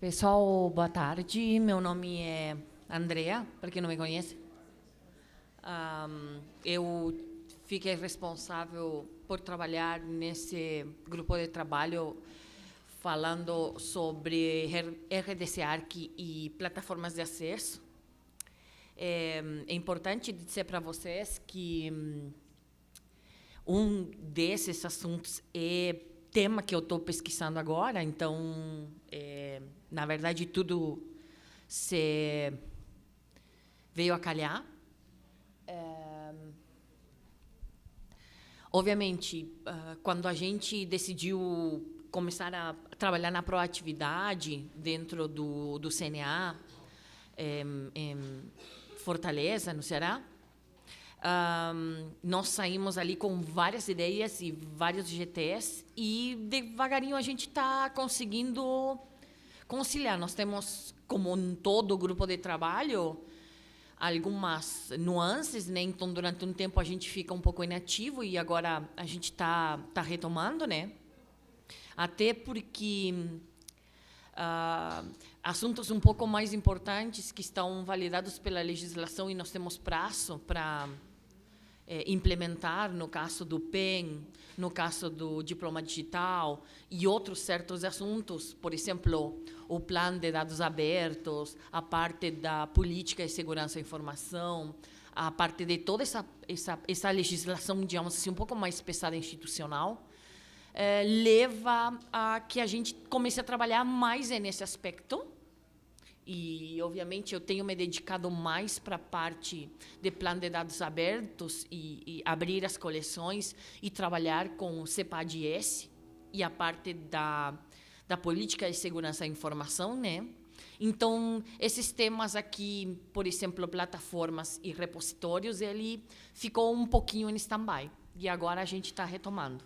Pessoal, boa tarde. Meu nome é Andrea, para quem não me conhece. Eu fiquei responsável por trabalhar nesse grupo de trabalho falando sobre RDC Arc e plataformas de acesso. É importante dizer para vocês que um desses assuntos é tema que eu estou pesquisando agora, então, na verdade, tudo se veio a calhar. Obviamente, quando a gente decidiu começar a trabalhar na proatividade dentro do CNA, em Fortaleza, no Ceará, nós saímos ali com várias ideias e vários GTs e devagarinho a gente está conseguindo conciliar. Nós temos, como um todo o grupo de trabalho, algumas nuances, né? Então, durante um tempo a gente fica um pouco inativo e agora a gente está retomando, né? Até porque assuntos um pouco mais importantes que estão validados pela legislação e nós temos prazo para implementar, no caso do PEN, no caso do diploma digital e outros certos assuntos, por exemplo, o plano de dados abertos, a parte da política de segurança da informação, a parte de toda essa legislação, digamos assim, um pouco mais pesada institucional, leva a que a gente comece a trabalhar mais nesse aspecto. E, obviamente, eu tenho me dedicado mais para a parte de plano de dados abertos e abrir as coleções e trabalhar com o CEPAD-S e a parte da política de segurança da informação, né? Então, esses temas aqui, por exemplo, plataformas e repositórios, ele ficou um pouquinho em stand-by e agora a gente está retomando.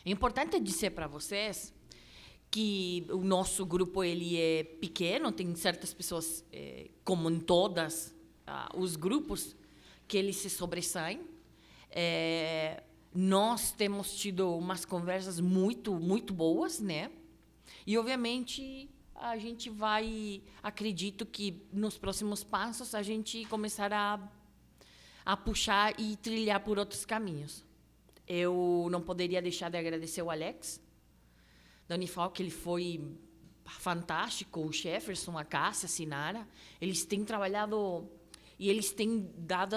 É importante dizer para vocês que o nosso grupo ele é pequeno, tem certas pessoas, como em todas os grupos, que eles se sobressaem. Nós temos tido umas conversas muito, muito boas, né? E, obviamente, a gente vai, acredito que nos próximos passos a gente começará a puxar e trilhar por outros caminhos. Eu não poderia deixar de agradecer o Alex, da Unifal, que ele foi fantástico, o Jefferson, a Cássia, a Sinara, eles têm trabalhado e eles têm dado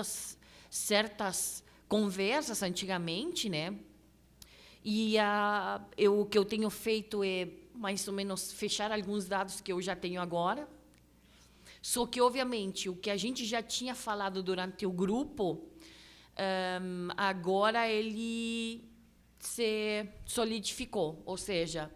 certas conversas antigamente, né? E o que eu tenho feito é, mais ou menos, fechar alguns dados que eu já tenho agora. Só que, obviamente, o que a gente já tinha falado durante o grupo, agora ele se solidificou, ou seja,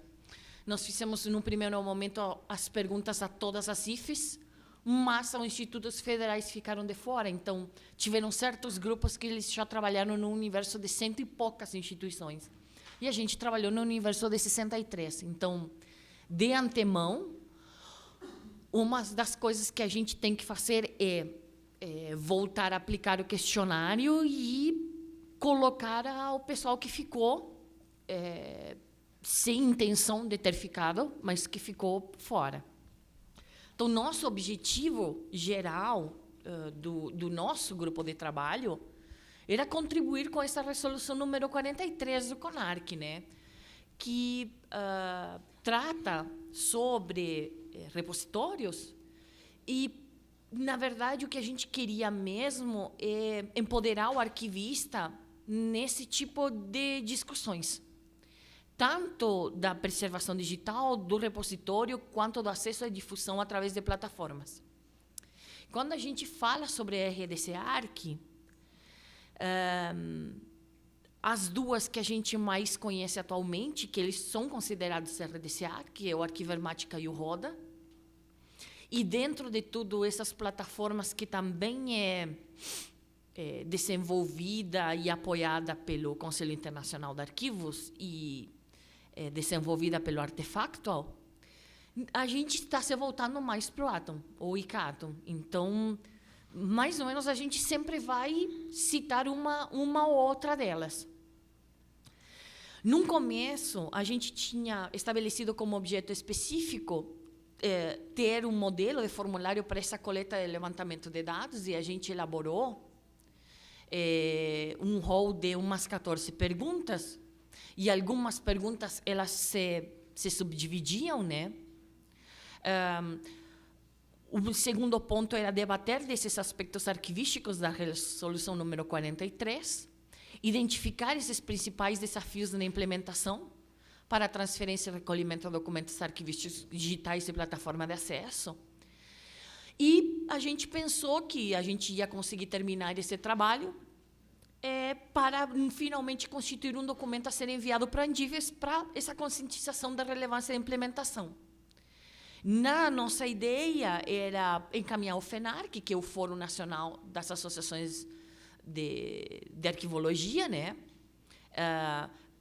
nós fizemos, num primeiro momento, as perguntas a todas as IFES, mas os institutos federais ficaram de fora. Então, tiveram certos grupos que eles já trabalharam no universo de 100 e poucas instituições. E a gente trabalhou no universo de 63. Então, de antemão, uma das coisas que a gente tem que fazer é voltar a aplicar o questionário e colocar o pessoal que ficou sem intenção de ter ficado, mas que ficou fora. Então, nosso objetivo geral do nosso grupo de trabalho era contribuir com essa resolução número 43 do CONARC, né? Que trata sobre repositórios e, na verdade, o que a gente queria mesmo é empoderar o arquivista nesse tipo de discussões, tanto da preservação digital, do repositório, quanto do acesso à difusão através de plataformas. Quando a gente fala sobre RDC Arc, as duas que a gente mais conhece atualmente, que eles são considerados RDC Arc, é o Arquivermática e o Roda. E dentro de tudo, essas plataformas que também é desenvolvida e apoiada pelo Conselho Internacional de Arquivos e desenvolvida pelo Artefactual, a gente está se voltando mais para o Atom, ou ICATOM. Então, mais ou menos, a gente sempre vai citar uma ou outra delas. Num começo, a gente tinha estabelecido como objeto específico ter um modelo de formulário para essa coleta de levantamento de dados, e a gente elaborou um rol de umas 14 perguntas, e algumas perguntas elas se subdividiam, né? O segundo ponto era debater desses aspectos arquivísticos da resolução número 43, identificar esses principais desafios na implementação para a transferência e recolhimento de documentos arquivísticos digitais e plataforma de acesso. E a gente pensou que a gente ia conseguir terminar esse trabalho para finalmente constituir um documento a ser enviado para a Andives para essa conscientização da relevância da implementação. Nossa ideia era encaminhar o FENARC, que é o Fórum Nacional das Associações de Arquivologia, né,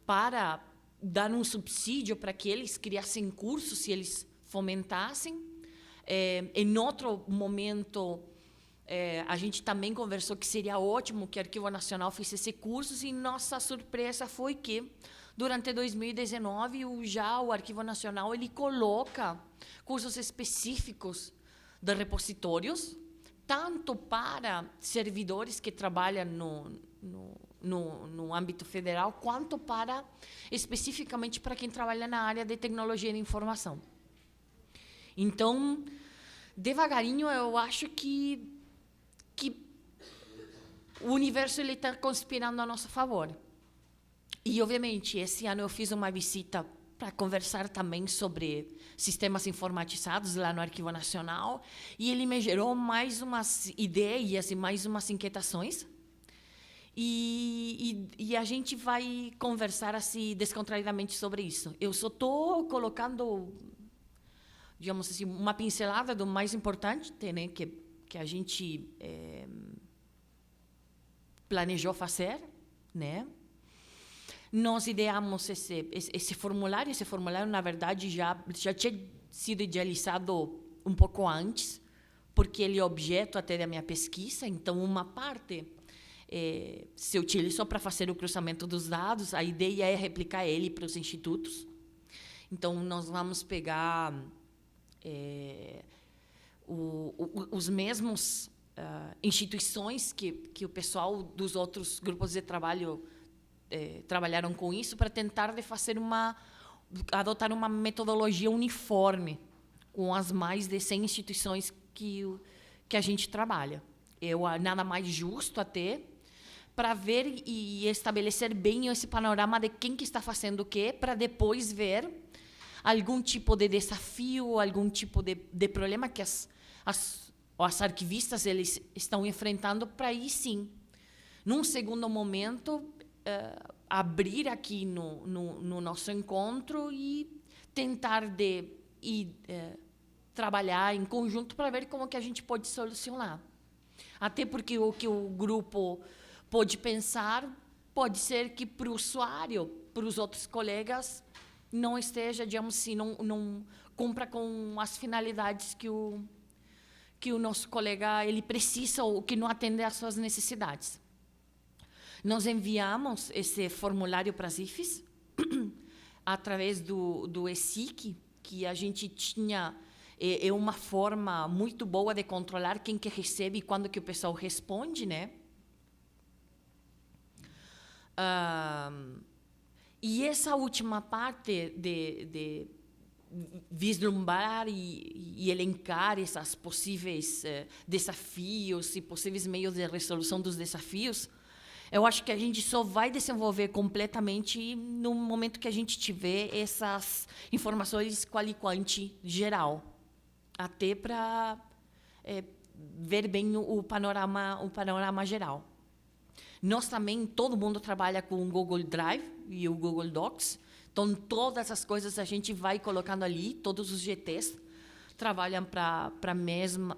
para dar um subsídio para que eles criassem cursos, se eles fomentassem. Em outro momento, a gente também conversou que seria ótimo que o Arquivo Nacional fizesse cursos, e nossa surpresa foi que, durante 2019, o Arquivo Nacional ele coloca cursos específicos de repositórios, tanto para servidores que trabalham no âmbito federal, quanto especificamente para quem trabalha na área de tecnologia de informação. Então, devagarinho, eu acho que o universo está conspirando a nosso favor. E, obviamente, esse ano eu fiz uma visita para conversar também sobre sistemas informatizados lá no Arquivo Nacional, e ele me gerou mais umas ideias e mais umas inquietações. E a gente vai conversar assim descontraidamente sobre isso. Eu só estou colocando, digamos assim, uma pincelada do mais importante, né, que a gente planejou fazer, né? Nós ideamos esse formulário. Esse formulário, na verdade, já tinha sido idealizado um pouco antes, porque ele é objeto até da minha pesquisa. Então, uma parte se utilizou para fazer o cruzamento dos dados. A ideia é replicar ele para os institutos. Então, nós vamos pegar os mesmos instituições que o pessoal dos outros grupos de trabalho trabalharam com isso, para tentar adotar uma metodologia uniforme com as mais de 100 instituições que a gente trabalha. Nada mais justo até para ver e estabelecer bem esse panorama de quem que está fazendo o quê, para depois ver algum tipo de desafio, algum tipo de problema que as arquivistas eles estão enfrentando, para aí sim, num segundo momento, abrir aqui no nosso encontro e tentar trabalhar em conjunto para ver como que a gente pode solucionar. Até porque o que o grupo pode pensar pode ser que para o usuário, para os outros colegas, não esteja, digamos assim, não cumpra com as finalidades que o nosso colega ele precisa, ou que não atende às suas necessidades. Nós enviamos esse formulário para as IFES através do ESIC, que a gente tinha uma forma muito boa de controlar quem que recebe e quando que o pessoal responde, né? E essa última parte de vislumbrar e elencar esses possíveis desafios e possíveis meios de resolução dos desafios, eu acho que a gente só vai desenvolver completamente no momento que a gente tiver essas informações qual e quanti geral, até para ver bem o panorama geral. Nós também, todo mundo trabalha com o Google Drive e o Google Docs, então todas as coisas a gente vai colocando ali, todos os GTs trabalham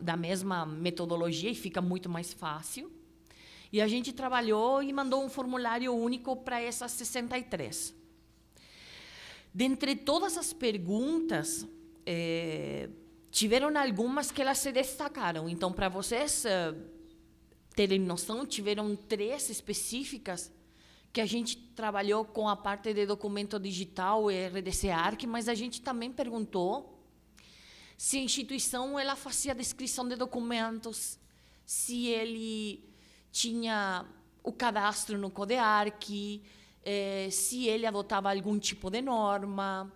da mesma metodologia e fica muito mais fácil. E a gente trabalhou e mandou um formulário único para essas 63. Dentre todas as perguntas, tiveram algumas que elas se destacaram. Então, para vocês terem noção, tiveram 3 específicas que a gente trabalhou com a parte de documento digital e RDC-ARC, mas a gente também perguntou se a instituição ela fazia descrição de documentos, se ele tinha o cadastro no CODEARC, se ele adotava algum tipo de norma,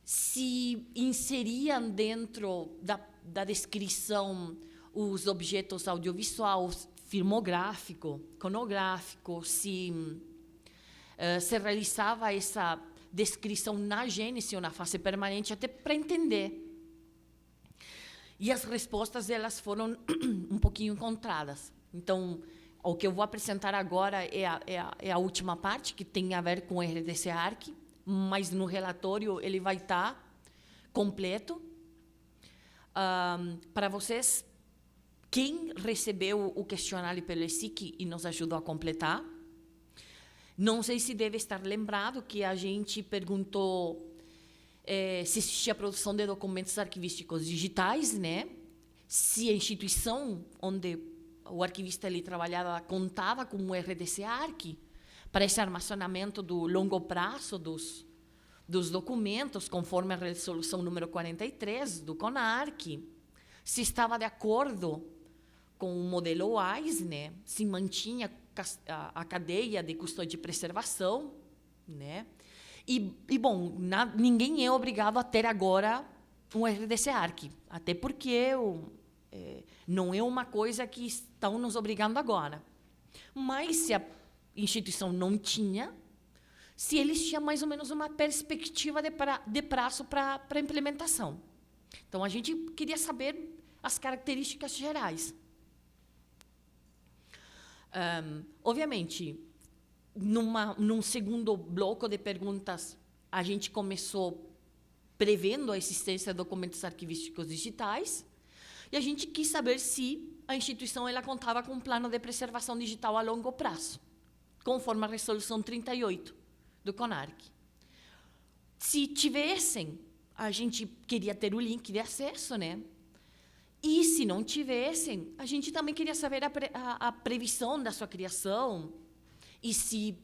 se inseriam dentro da descrição os objetos audiovisuais, filmográfico, conográfico, se realizava essa descrição na gênese ou na fase permanente, até para entender. E as respostas elas foram um pouquinho encontradas. Então, o que eu vou apresentar agora é a última parte, que tem a ver com o RDC-ARC, mas no relatório ele vai estar completo. Para vocês, quem recebeu o questionário pelo ESIC e nos ajudou a completar, não sei se deve estar lembrado que a gente perguntou se existia produção de documentos arquivísticos digitais, né? Se a instituição onde o arquivista ele trabalhava contava com o RDC-ARC para esse armazenamento do longo prazo dos documentos, conforme a resolução número 43 do CONARC, se estava de acordo com o modelo WISE, né? Se mantinha a cadeia de custódia e preservação, né? E bom, ninguém é obrigado a ter agora um RDC-ARC, até porque não é uma coisa que estão nos obrigando agora. Mas se a instituição não tinha, se eles tinham mais ou menos uma perspectiva de prazo para a implementação. Então, a gente queria saber as características gerais. Obviamente, num segundo bloco de perguntas, a gente começou prevendo a existência de documentos arquivísticos digitais e a gente quis saber se a instituição ela contava com um plano de preservação digital a longo prazo, conforme a resolução 38 do CONARC. Se tivessem, a gente queria ter o link de acesso, né? E, se não tivessem, a gente também queria saber a previsão da sua criação e se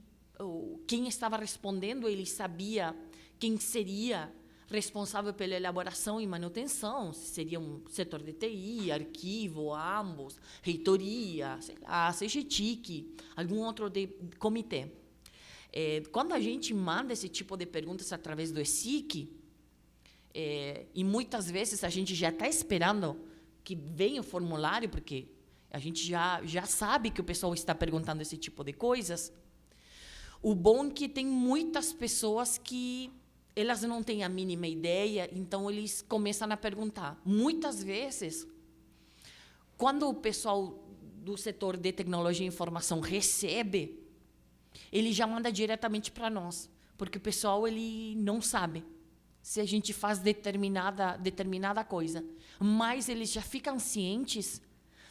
quem estava respondendo, ele sabia quem seria responsável pela elaboração e manutenção, se seria um setor de TI, arquivo, ambos, reitoria, sei lá, CGTIC, algum outro comitê. Quando a gente manda esse tipo de perguntas através do ESIC, e muitas vezes a gente já está esperando que venha o formulário, porque a gente já sabe que o pessoal está perguntando esse tipo de coisas. O bom é que tem muitas pessoas que elas não têm a mínima ideia, então eles começam a perguntar. Muitas vezes, quando o pessoal do setor de tecnologia e informação recebe, ele já manda diretamente para nós, porque o pessoal ele não sabe se a gente faz determinada coisa, mas eles já ficam cientes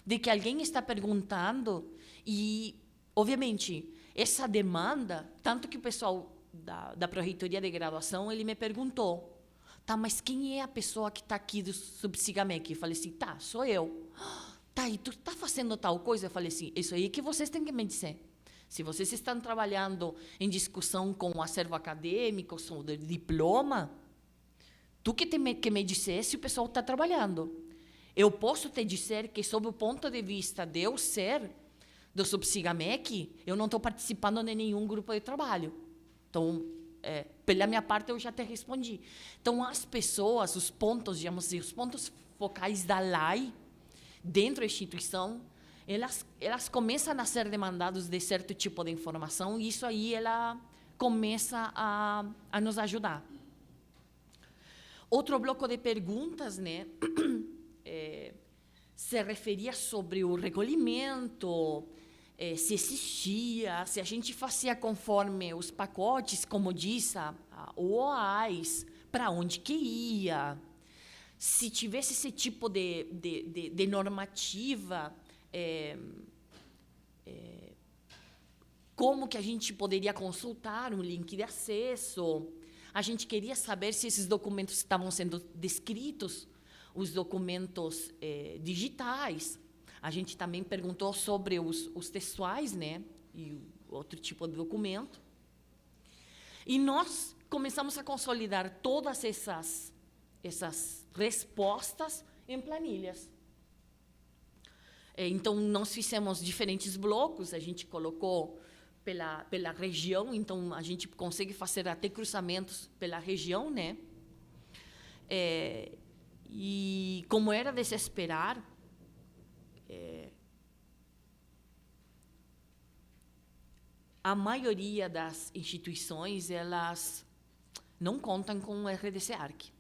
de que alguém está perguntando e, obviamente, essa demanda, tanto que o pessoal da Pró-Reitoria de Graduação, ele me perguntou, tá, mas quem é a pessoa que está aqui do Subsigamec? Eu falei assim, tá, sou eu. Tá, e tu está fazendo tal coisa? Eu falei assim, isso aí que vocês têm que me dizer. Se vocês estão trabalhando em discussão com o acervo acadêmico, com o diploma, tu que tem que me dizer se o pessoal está trabalhando. Eu posso te dizer que, sob o ponto de vista de eu ser do Subsigamec, eu não estou participando de nenhum grupo de trabalho. Então, pela minha parte, eu já te respondi. Então, as pessoas, os pontos, digamos assim, os pontos focais da LAI, dentro da instituição, elas começam a ser demandados de certo tipo de informação e isso aí ela começa a nos ajudar. Outro bloco de perguntas, né, se referia sobre o recolhimento, se existia, se a gente fazia conforme os pacotes, como diz o OAS, para onde que ia, se tivesse esse tipo de normativa, como que a gente poderia consultar um link de acesso. A gente queria saber se esses documentos estavam sendo descritos, os documentos digitais. A gente também perguntou sobre os textuais, né, e outro tipo de documento. E nós começamos a consolidar todas essas essas respostas em planilhas. Então, nós fizemos diferentes blocos, a gente colocou pela região, então a gente consegue fazer até cruzamentos pela região, né? E como era de se esperar, a maioria das instituições, elas não contam com o RDC Arc.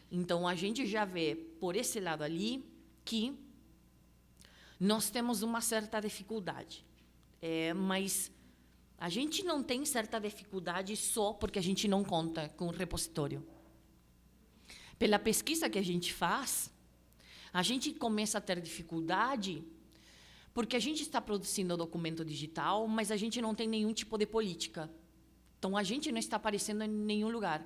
Então, a gente já vê, por esse lado ali, que nós temos uma certa dificuldade. Mas a gente não tem certa dificuldade só porque a gente não conta com o repositório. Pela pesquisa que a gente faz, a gente começa a ter dificuldade porque a gente está produzindo documento digital, mas a gente não tem nenhum tipo de política. Então, a gente não está aparecendo em nenhum lugar.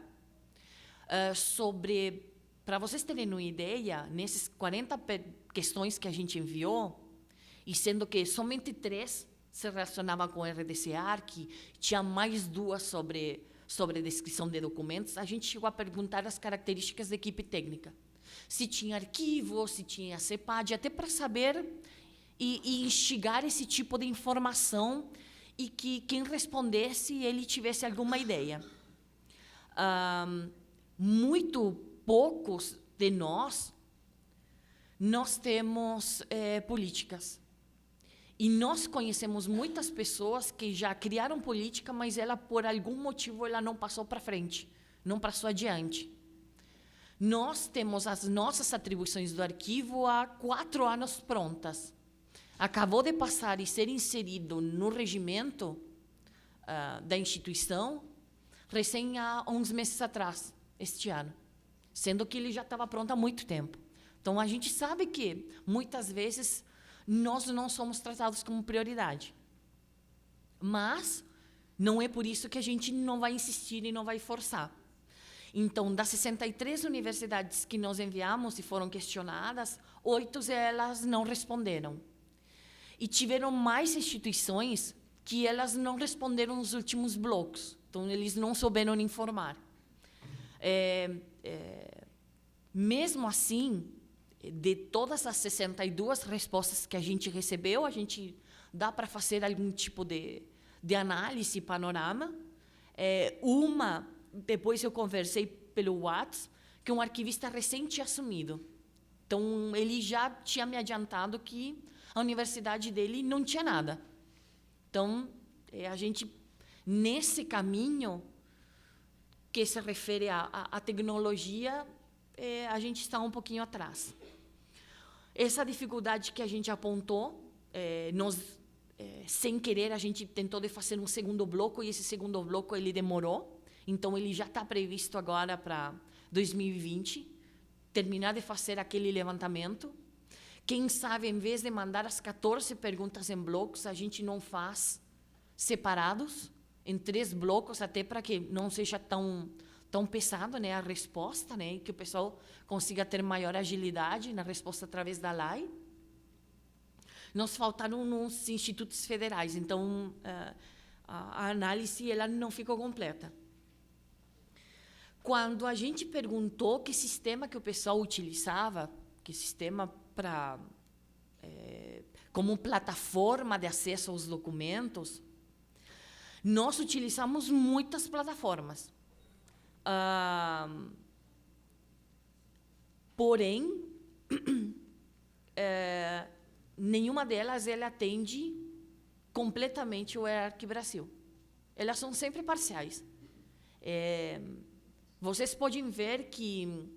Para vocês terem uma ideia, nesses 40 questões que a gente enviou, e sendo que somente 3 se relacionavam com o RDC Arc, tinha mais 2 sobre descrição de documentos, a gente chegou a perguntar as características da equipe técnica. Se tinha arquivo, se tinha CEPAD, até para saber e instigar esse tipo de informação e que quem respondesse, ele tivesse alguma ideia. Muito poucos de nós temos políticas. E nós conhecemos muitas pessoas que já criaram política, mas ela, por algum motivo, ela não passou para frente, não passou adiante. Nós temos as nossas atribuições do arquivo há 4 anos prontas. Acabou de passar e ser inserido no regimento da instituição, recém há uns meses atrás, este ano, sendo que ele já estava pronto há muito tempo. Então, a gente sabe que, muitas vezes, nós não somos tratados como prioridade. Mas não é por isso que a gente não vai insistir e não vai forçar. Então, das 63 universidades que nós enviamos e foram questionadas, 8 elas não responderam. E tiveram mais instituições que elas não responderam nos últimos blocos. Então, eles não souberam informar. Mesmo assim, de todas as 62 respostas que a gente recebeu, a gente dá para fazer algum tipo de análise, panorama. Depois eu conversei pelo WhatsApp, que um arquivista recente tinha assumido. Então, ele já tinha me adiantado que a universidade dele não tinha nada. Então, a gente, nesse caminho, que se refere à tecnologia, a gente está um pouquinho atrás. Essa dificuldade que a gente apontou, sem querer, a gente tentou de fazer um segundo bloco, e esse segundo bloco ele demorou. Então, ele já está previsto agora para 2020, terminar de fazer aquele levantamento. Quem sabe, em vez de mandar as 14 perguntas em blocos, a gente não faz separados, em 3 blocos, até para que não seja tão pesado, né, a resposta, né, e que o pessoal consiga ter maior agilidade na resposta através da LAI. Nos faltaram nos institutos federais, então a análise ela não ficou completa. Quando a gente perguntou que sistema que o pessoal utilizava, que sistema como plataforma de acesso aos documentos, nós utilizamos muitas plataformas. Porém, nenhuma delas ela atende completamente o EARC Brasil. Elas são sempre parciais. Vocês podem ver que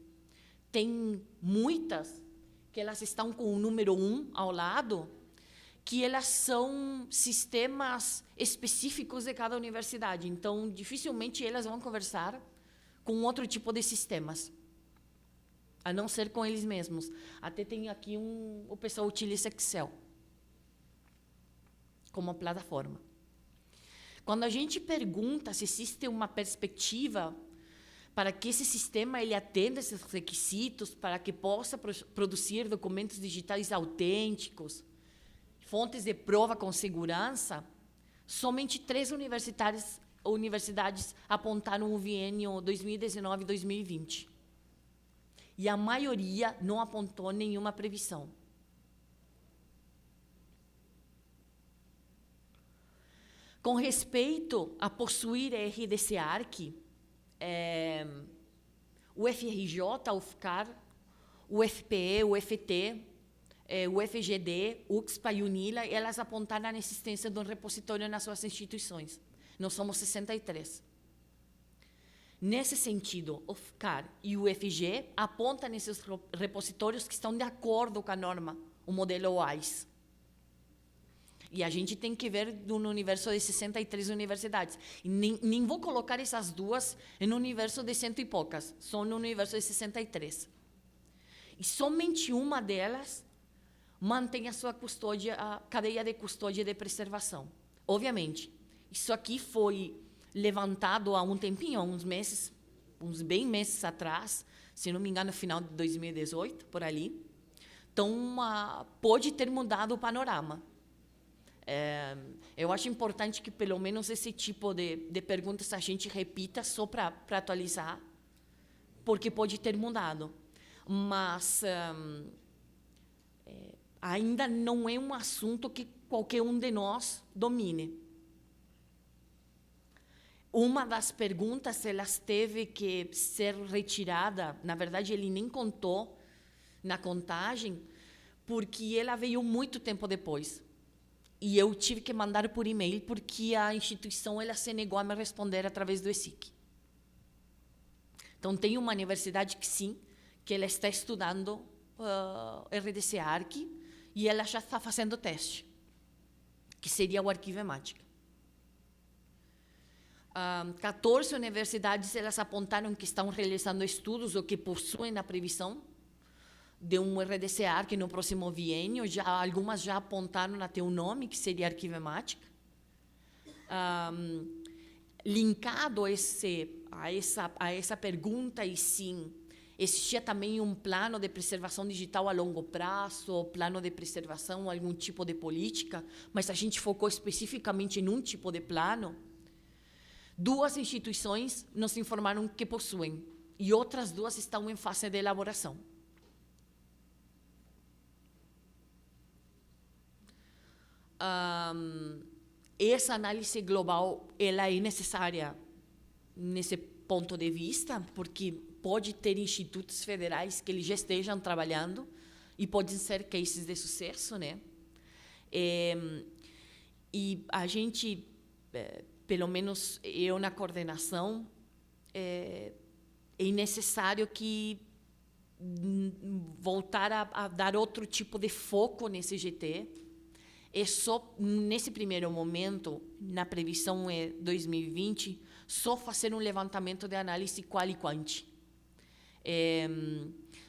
tem muitas que elas estão com o número 1 ao lado, que elas são sistemas específicos de cada universidade. Então, dificilmente elas vão conversar com outro tipo de sistemas, a não ser com eles mesmos. Até tem aqui o pessoal utiliza Excel como plataforma. Quando a gente pergunta se existe uma perspectiva para que esse sistema ele atenda esses requisitos, para que possa produzir documentos digitais autênticos, fontes de prova com segurança, somente 3 universidades apontaram o biênio 2019 e 2020. e a maioria não apontou nenhuma previsão. Com respeito a possuir RDC-ARC, o FRJ, o UFCAR, o FPE, o FT, o FGD, UXPA e UNILA, elas apontaram a existência de um repositório nas suas instituições. Nós somos 63. Nesse sentido, o UFCAR e o UFG apontam nesses repositórios que estão de acordo com a norma, o modelo OAIS. E a gente tem que ver no universo de 63 universidades. E nem vou colocar essas duas no universo de 100 e poucas, só no universo de 63. E somente uma delas mantém a sua custódia, a cadeia de custódia e de preservação. Obviamente, isso aqui foi levantado há um tempinho, há uns meses, uns bem meses atrás, se não me engano, no final de 2018, por ali. Então, pode ter mudado o panorama. Eu acho importante que, pelo menos, esse tipo de perguntas a gente repita só para atualizar, porque pode ter mudado. Mas ainda não é um assunto que qualquer um de nós domine. Uma das perguntas, elas teve que ser retirada, na verdade, ele nem contou na contagem, porque ela veio muito tempo depois. E eu tive que mandar por e-mail, porque a instituição ela se negou a me responder através do ESIC. Então, tem uma universidade que sim, que ela está estudando RDC-ARC, e ela já está fazendo teste, que seria o arquivo EMATICA. 14 universidades elas apontaram que estão realizando estudos ou que possuem a previsão de um RDC-ARC no próximo biênio. Algumas já apontaram até o nome, que seria arquivo EMATICA. Linkado a essa pergunta, e sim, existia também um plano de preservação digital a longo prazo, plano de preservação, algum tipo de política, mas a gente focou especificamente em um tipo de plano. 2 instituições nos informaram que possuem, e outras 2 estão em fase de elaboração. Essa análise global ela é necessária nesse ponto de vista, porque pode ter institutos federais que eles já estejam trabalhando e podem ser cases de sucesso, né? E a gente, pelo menos eu na coordenação, é necessário que voltar a dar outro tipo de foco nesse GT. É só, nesse primeiro momento, na previsão 2020, só fazer um levantamento de análise qual e quanti.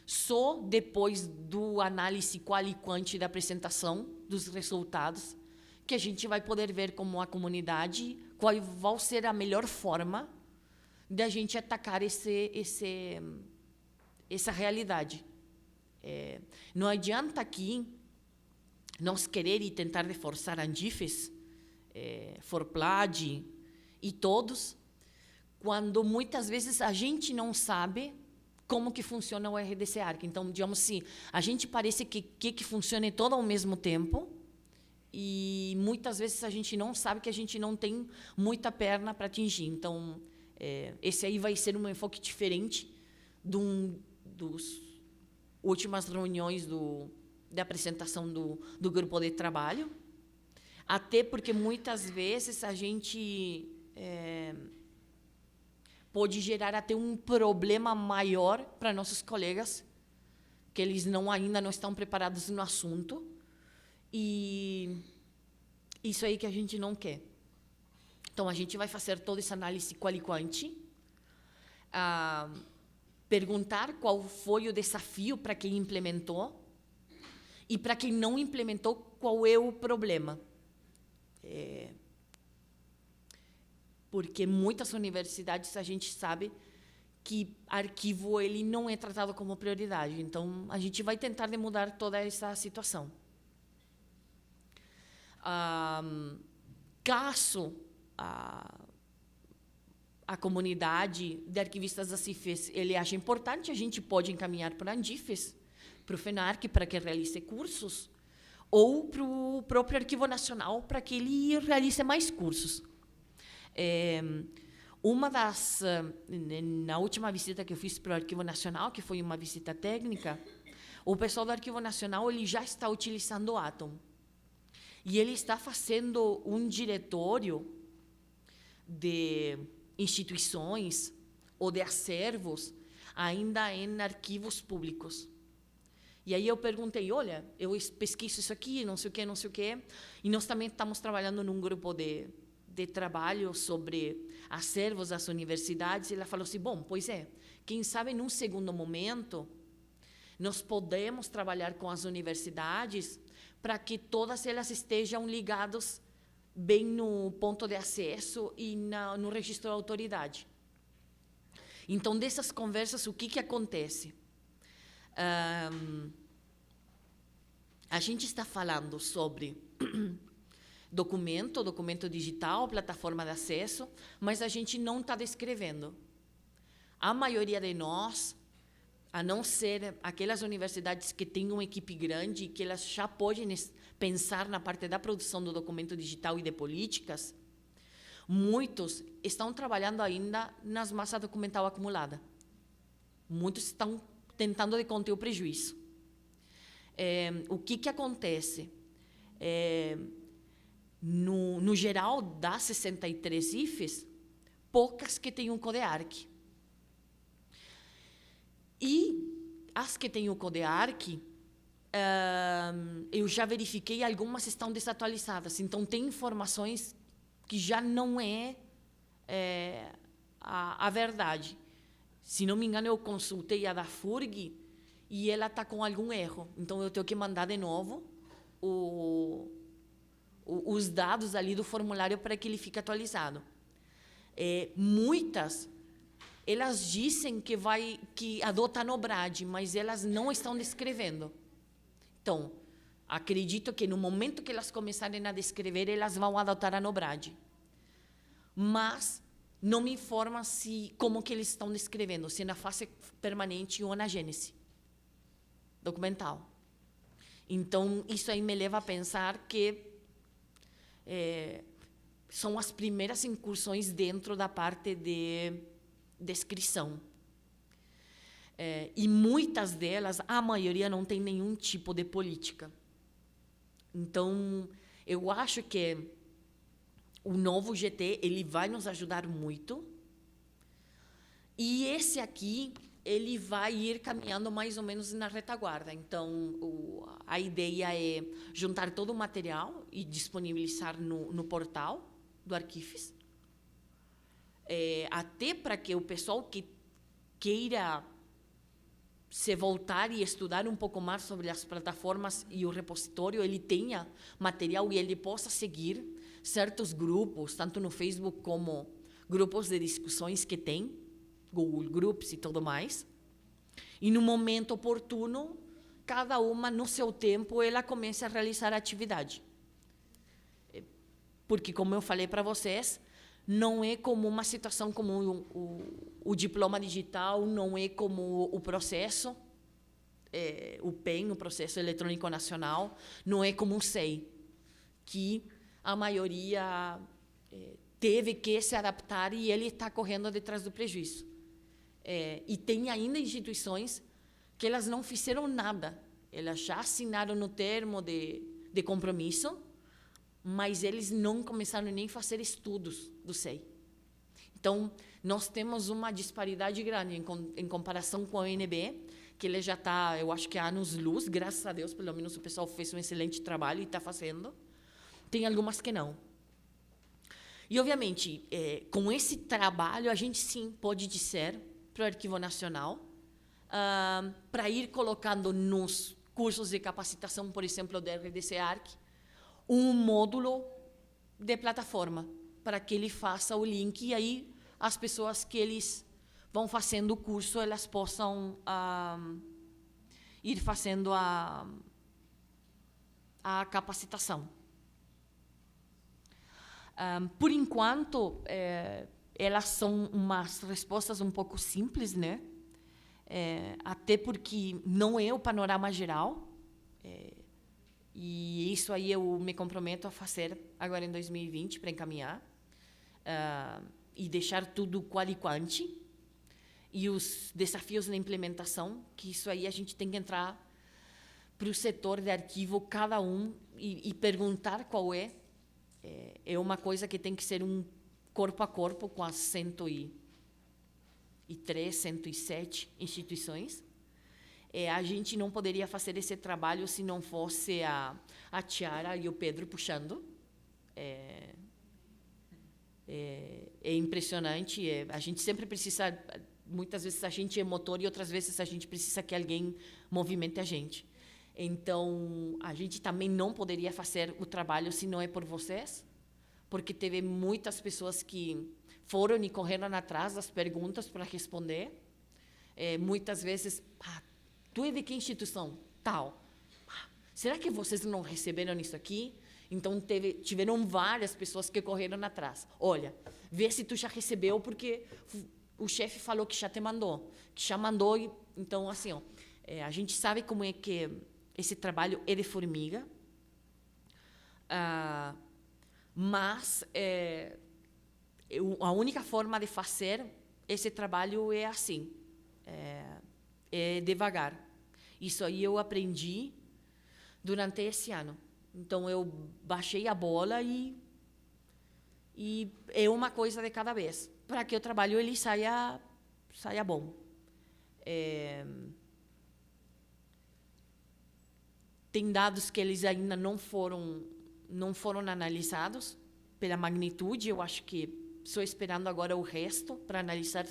Só depois do análise qual e quanti da apresentação dos resultados que a gente vai poder ver como a comunidade qual vai ser a melhor forma de a gente atacar essa realidade. Não adianta aqui nós querer e tentar reforçar a Andifes, Forplad e todos, quando muitas vezes a gente não sabe como que funciona o RDC-ARC. Então, digamos assim, a gente parece que funciona todo ao mesmo tempo, e muitas vezes a gente não sabe que a gente não tem muita perna para atingir. Então, esse aí vai ser um enfoque diferente dos últimas reuniões da apresentação do grupo de trabalho, até porque muitas vezes a gente pode gerar até um problema maior para nossos colegas, que eles ainda não estão preparados no assunto, e isso aí que a gente não quer. Então, a gente vai fazer toda essa análise qual e quanti, perguntar qual foi o desafio para quem implementou, e para quem não implementou, qual é o problema. Porque muitas universidades a gente sabe que arquivo ele não é tratado como prioridade. Então, a gente vai tentar mudar toda essa situação. Caso a comunidade de arquivistas da CIFES ele acha importante, a gente pode encaminhar para a Andifes, para o FENARC, para que realize cursos, ou para o próprio Arquivo Nacional, para que ele realize mais cursos. Na última visita que eu fiz para o Arquivo Nacional, que foi uma visita técnica, o pessoal do Arquivo Nacional ele já está utilizando o Atom. E ele está fazendo um diretório de instituições ou de acervos ainda em arquivos públicos. E aí eu perguntei, olha, eu pesquiso isso aqui, não sei o quê, e nós também estamos trabalhando num grupo de trabalho sobre acervos das universidades, e ela falou assim, bom, pois é, quem sabe num segundo momento nós podemos trabalhar com as universidades para que todas elas estejam ligadas bem no ponto de acesso e no registro da autoridade. Então, dessas conversas, o que acontece? A gente está falando sobre documento digital, plataforma de acesso, mas a gente não está descrevendo. A maioria de nós, a não ser aquelas universidades que têm uma equipe grande, que elas já podem pensar na parte da produção do documento digital e de políticas, muitos estão trabalhando ainda nas massas documental acumulada. Muitos estão tentando de conter o prejuízo. O que acontece? No geral, das 63 IFES, poucas que têm um CODEARC. E as que têm o CODEARC, eu já verifiquei, algumas estão desatualizadas. Então, tem informações que já não é a verdade. Se não me engano, eu consultei a da FURG e ela está com algum erro. Então, eu tenho que mandar de novo os dados ali do formulário para que ele fique atualizado. Muitas, elas dizem que adotam a NOBRAD, mas elas não estão descrevendo. Então, acredito que no momento que elas começarem a descrever, elas vão adotar a NOBRAD. Mas não me informa como que eles estão descrevendo, se na fase permanente ou na gênese documental. Então, isso aí me leva a pensar que são as primeiras incursões dentro da parte de descrição. E muitas delas, a maioria, não tem nenhum tipo de política. Então, eu acho que o novo GT ele vai nos ajudar muito. E esse aqui, ele vai ir caminhando mais ou menos na retaguarda. Então, a ideia é juntar todo o material e disponibilizar no portal do Arquifes, até para que o pessoal que queira se voltar e estudar um pouco mais sobre as plataformas e o repositório, ele tenha material e ele possa seguir certos grupos, tanto no Facebook como grupos de discussões que tem, Google Groups e tudo mais. E no momento oportuno, cada uma, no seu tempo, ela começa a realizar a atividade. Porque, como eu falei para vocês, não é como uma situação como o diploma digital, não é como o processo, o PEN, o Processo Eletrônico Nacional, não é como o SEI, que a maioria teve que se adaptar e ele está correndo detrás do prejuízo. E tem ainda instituições que elas não fizeram nada, elas já assinaram no termo de compromisso, mas eles não começaram nem a fazer estudos do SEI. Então, nós temos uma disparidade grande em comparação com a ONB, que ele já está, eu acho que há anos-luz, graças a Deus, pelo menos o pessoal fez um excelente trabalho e está fazendo. Tem algumas que não. E, obviamente, com esse trabalho, a gente, sim, pode dizer para o Arquivo Nacional, para ir colocando nos cursos de capacitação, por exemplo, da RDC-ARC, um módulo de plataforma, para que ele faça o link e aí as pessoas que eles vão fazendo o curso, elas possam ir fazendo a capacitação. Por enquanto, elas são umas respostas um pouco simples, né? Até porque não é o panorama geral. E isso aí eu me comprometo a fazer agora em 2020 para encaminhar e deixar tudo qual e quante. E os desafios na implementação, que isso aí a gente tem que entrar para o setor de arquivo, cada um, e perguntar qual é. É uma coisa que tem que ser um corpo a corpo com as 103, 107 instituições. A gente não poderia fazer esse trabalho se não fosse a Tiara e o Pedro puxando. É impressionante. A gente sempre precisa, muitas vezes a gente é motor e outras vezes a gente precisa que alguém movimente a gente. Então, a gente também não poderia fazer o trabalho se não é por vocês, porque teve muitas pessoas que foram e correram atrás das perguntas para responder. Muitas vezes, tu é de que instituição? Tal. Será que vocês não receberam isso aqui? Então, tiveram várias pessoas que correram atrás. Olha, vê se tu já recebeu, porque o chefe falou que já te mandou. Que já mandou. Então, assim, a gente sabe como é que esse trabalho é de formiga. Mas a única forma de fazer esse trabalho é assim. Devagar. Isso aí eu aprendi durante esse ano. Então, eu baixei a bola e é uma coisa de cada vez, para que o trabalho ele saia bom. Tem dados que eles ainda não foram analisados pela magnitude. Eu acho que estou esperando agora o resto para analisar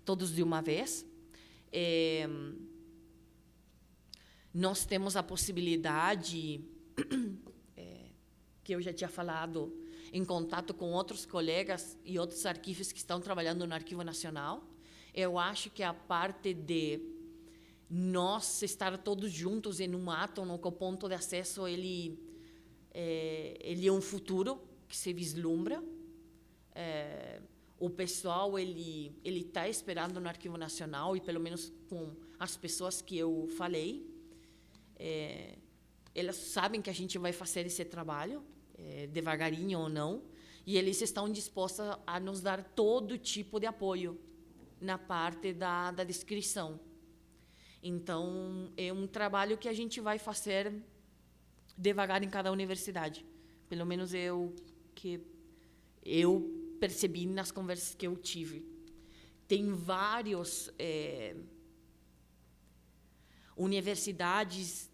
todos de uma vez. Nós temos a possibilidade, que eu já tinha falado, em contato com outros colegas e outros arquivos que estão trabalhando no Arquivo Nacional. Eu acho que a parte de nós estar todos juntos em um átomo com o ponto de acesso, ele é um futuro que se vislumbra. O pessoal ele está esperando no Arquivo Nacional, e pelo menos com as pessoas que eu falei, elas sabem que a gente vai fazer esse trabalho, devagarinho ou não, e eles estão dispostos a nos dar todo tipo de apoio na parte da descrição. Então, é um trabalho que a gente vai fazer devagar em cada universidade. Pelo menos que eu percebi nas conversas que eu tive. Tem vários universidades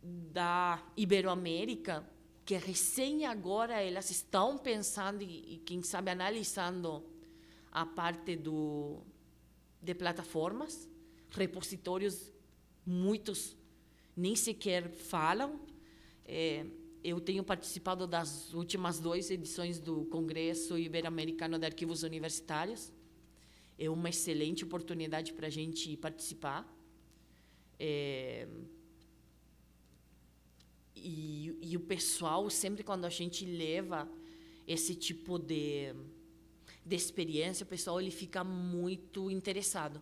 da Iberoamérica que recém agora elas estão pensando e quem sabe analisando a parte de plataformas, repositórios, muitos nem sequer falam. Eu tenho participado das últimas 2 edições do Congresso Ibero-Americano de Arquivos Universitários. É uma excelente oportunidade para a gente participar. E o pessoal, sempre quando a gente leva esse tipo de experiência, o pessoal ele fica muito interessado.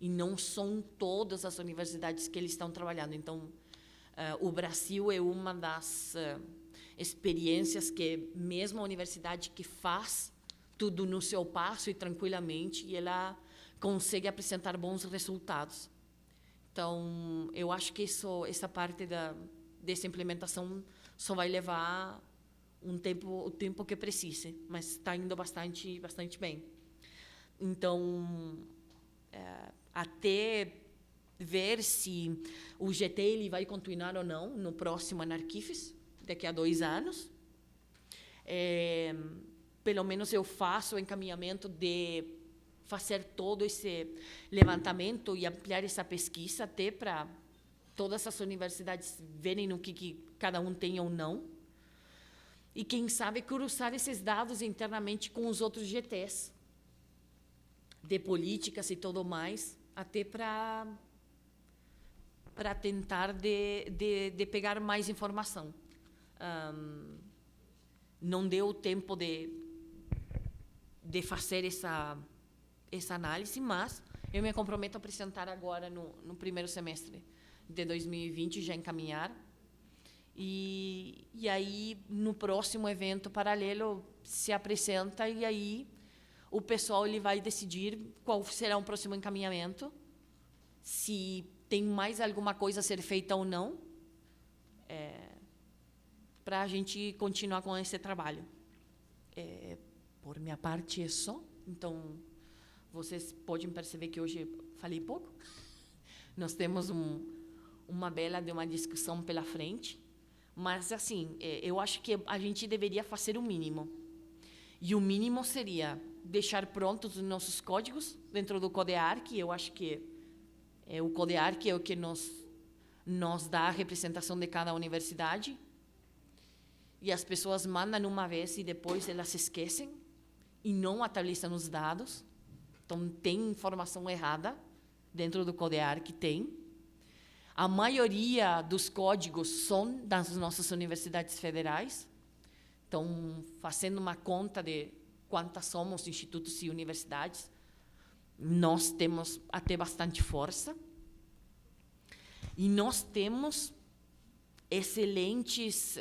E não são todas as universidades que eles estão trabalhando. Então, o Brasil é uma das experiências que, mesmo a universidade que faz tudo no seu passo e tranquilamente, e ela consegue apresentar bons resultados. Então, eu acho que essa parte dessa implementação só vai levar o tempo que precise, mas está indo bastante bem. Então, até ver se o GT ele vai continuar ou não no próximo Anarquifes, daqui a 2 anos. Pelo menos eu faço o encaminhamento de fazer todo esse levantamento e ampliar essa pesquisa até para todas as universidades verem no que cada um tem ou não. E, quem sabe, cruzar esses dados internamente com os outros GTs, de políticas e tudo mais, até para tentar de pegar mais informação. Não deu tempo de de fazer essa análise, mas eu me comprometo a apresentar agora no primeiro semestre de 2020, já encaminhar. E aí, no próximo evento paralelo, se apresenta e aí o pessoal ele vai decidir qual será o próximo encaminhamento, se tem mais alguma coisa a ser feita ou não, para a gente continuar com esse trabalho. Por minha parte, é só. Então, vocês podem perceber que hoje falei pouco. Nós temos uma bela de uma discussão pela frente, mas, assim, eu acho que a gente deveria fazer o mínimo. E o mínimo seria deixar prontos os nossos códigos dentro do CODEARC. Eu acho que o CODEARC é o que nos dá a representação de cada universidade. E as pessoas mandam uma vez e depois elas esquecem e não atualizam os dados. Então, tem informação errada dentro do CODEARC, tem. A maioria dos códigos são das nossas universidades federais. Então, fazendo uma conta de quantas somos institutos e universidades, nós temos até bastante força. E nós temos excelentes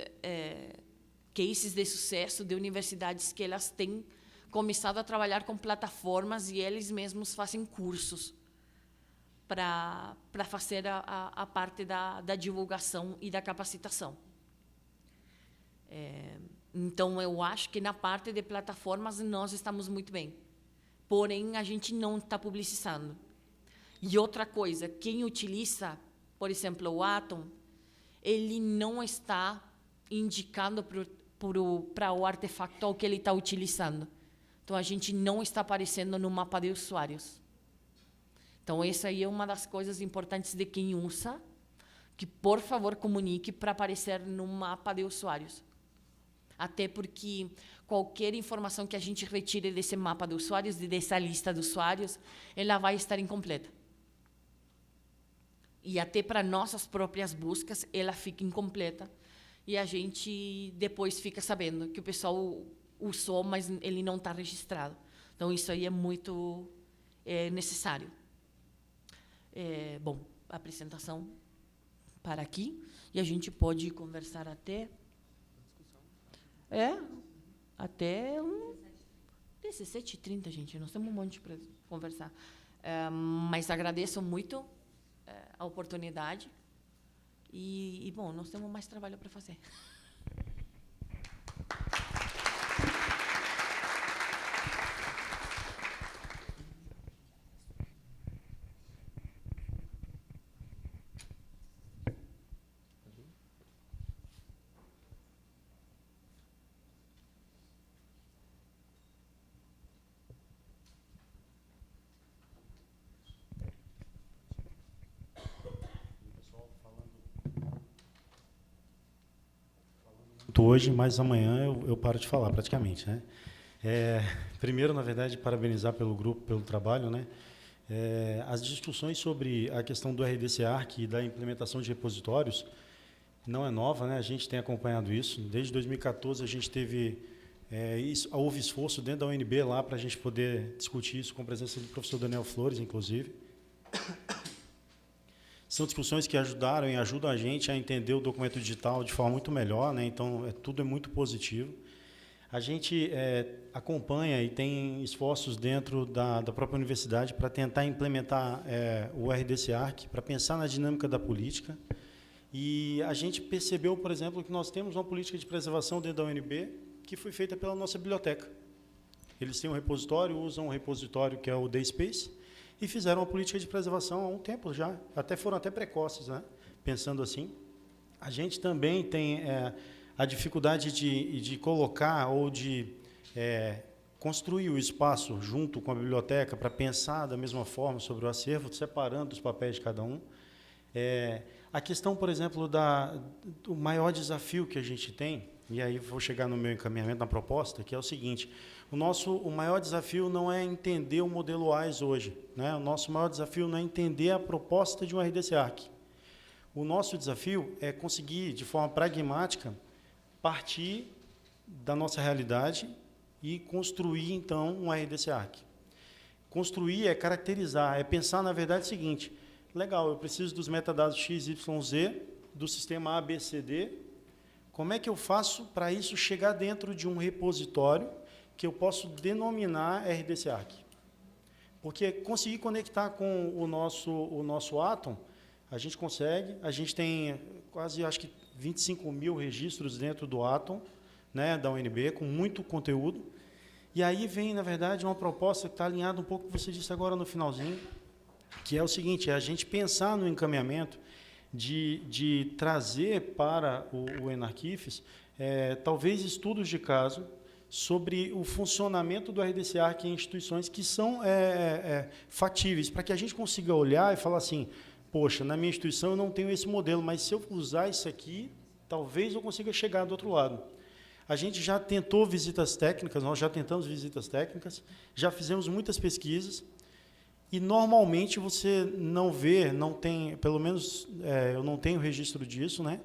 cases de sucesso de universidades que elas têm começado a trabalhar com plataformas e eles mesmos fazem cursos para fazer a parte da divulgação e da capacitação. Então, eu acho que na parte de plataformas nós estamos muito bem. Porém, a gente não está publicizando. E outra coisa, quem utiliza, por exemplo, o Atom, ele não está indicando para o artefato ao que ele está utilizando. Então, a gente não está aparecendo no mapa de usuários. Então, essa aí é uma das coisas importantes de quem usa, que, por favor, comunique para aparecer no mapa de usuários. Até porque qualquer informação que a gente retire desse mapa de usuários, dessa lista de usuários, ela vai estar incompleta. E até para nossas próprias buscas, ela fica incompleta. E a gente depois fica sabendo que o pessoal usou, mas ele não está registrado. Então, isso aí é muito necessário. Bom, a apresentação para aqui. E a gente pode conversar até 17h30, gente. Nós temos um monte para conversar. Mas agradeço muito a oportunidade. E, bom, nós temos mais trabalho para fazer. Hoje, mas amanhã eu paro de falar, praticamente, né? Primeiro, na verdade, parabenizar pelo grupo, pelo trabalho, né? As discussões sobre a questão do RDC-ARC e da implementação de repositórios não é nova, né? A gente tem acompanhado isso. Desde 2014, a gente teve... houve esforço dentro da UNB lá para a gente poder discutir isso com a presença do professor Daniel Flores, inclusive. São discussões que ajudaram e ajudam a gente a entender o documento digital de forma muito melhor, né? Então, tudo é muito positivo. A gente acompanha e tem esforços dentro da própria universidade para tentar implementar o RDC-ARC, para pensar na dinâmica da política. E a gente percebeu, por exemplo, que nós temos uma política de preservação dentro da UNB que foi feita pela nossa biblioteca. Eles têm um repositório, usam um repositório que é o DSpace, e fizeram uma política de preservação há um tempo já, foram até precoces, né? Pensando assim. A gente também tem a dificuldade de colocar ou de construir o espaço junto com a biblioteca para pensar da mesma forma sobre o acervo, separando os papéis de cada um. A questão, por exemplo, do maior desafio que a gente tem, e aí vou chegar no meu encaminhamento, na proposta, que é o seguinte: o maior desafio não é entender o modelo AIS hoje, né? O nosso maior desafio não é entender a proposta de um RDC-ARC. O nosso desafio é conseguir, de forma pragmática, partir da nossa realidade e construir, então, um RDC Arc. Construir é caracterizar, é pensar, na verdade, o seguinte: legal, eu preciso dos metadados X, Y, Z, do sistema A, B, C, D. Como é que eu faço para isso chegar dentro de um repositório que eu posso denominar RDC Arc? Porque conseguir conectar com o nosso Atom, a gente consegue. A gente tem quase, acho que, 25 mil registros dentro do Atom, né, da UNB, com muito conteúdo. E aí vem, na verdade, uma proposta que está alinhada um pouco com o que você disse agora no finalzinho, que é o seguinte: é a gente pensar no encaminhamento de trazer para o Enarquifes, talvez estudos de caso sobre o funcionamento do RDC Arc em instituições que são factíveis, para que a gente consiga olhar e falar assim: poxa, na minha instituição eu não tenho esse modelo, mas se eu usar isso aqui, talvez eu consiga chegar do outro lado. A gente já tentou visitas técnicas, nós já tentamos visitas técnicas, já fizemos muitas pesquisas, e normalmente você não vê, não tem, pelo menos eu não tenho registro disso, né,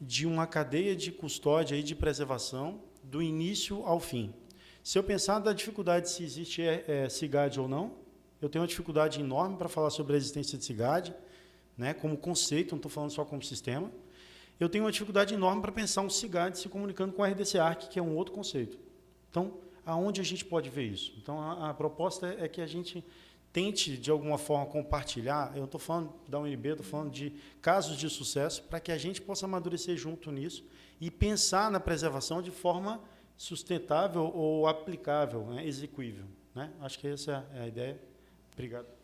de uma cadeia de custódia e de preservação do início ao fim. Se eu pensar da dificuldade se existe SIGAD ou não, eu tenho uma dificuldade enorme para falar sobre a existência de SIGAD, né, como conceito, não estou falando só como sistema. Eu tenho uma dificuldade enorme para pensar um SIGAD se comunicando com a RDC Arc, que é um outro conceito. Então, aonde a gente pode ver isso? Então, a proposta é que a gente tente, de alguma forma, compartilhar. Eu não estou falando da UNB, estou falando de casos de sucesso, para que a gente possa amadurecer junto nisso e pensar na preservação de forma sustentável ou aplicável, né, execuível, né? Acho que essa é a ideia. Obrigado.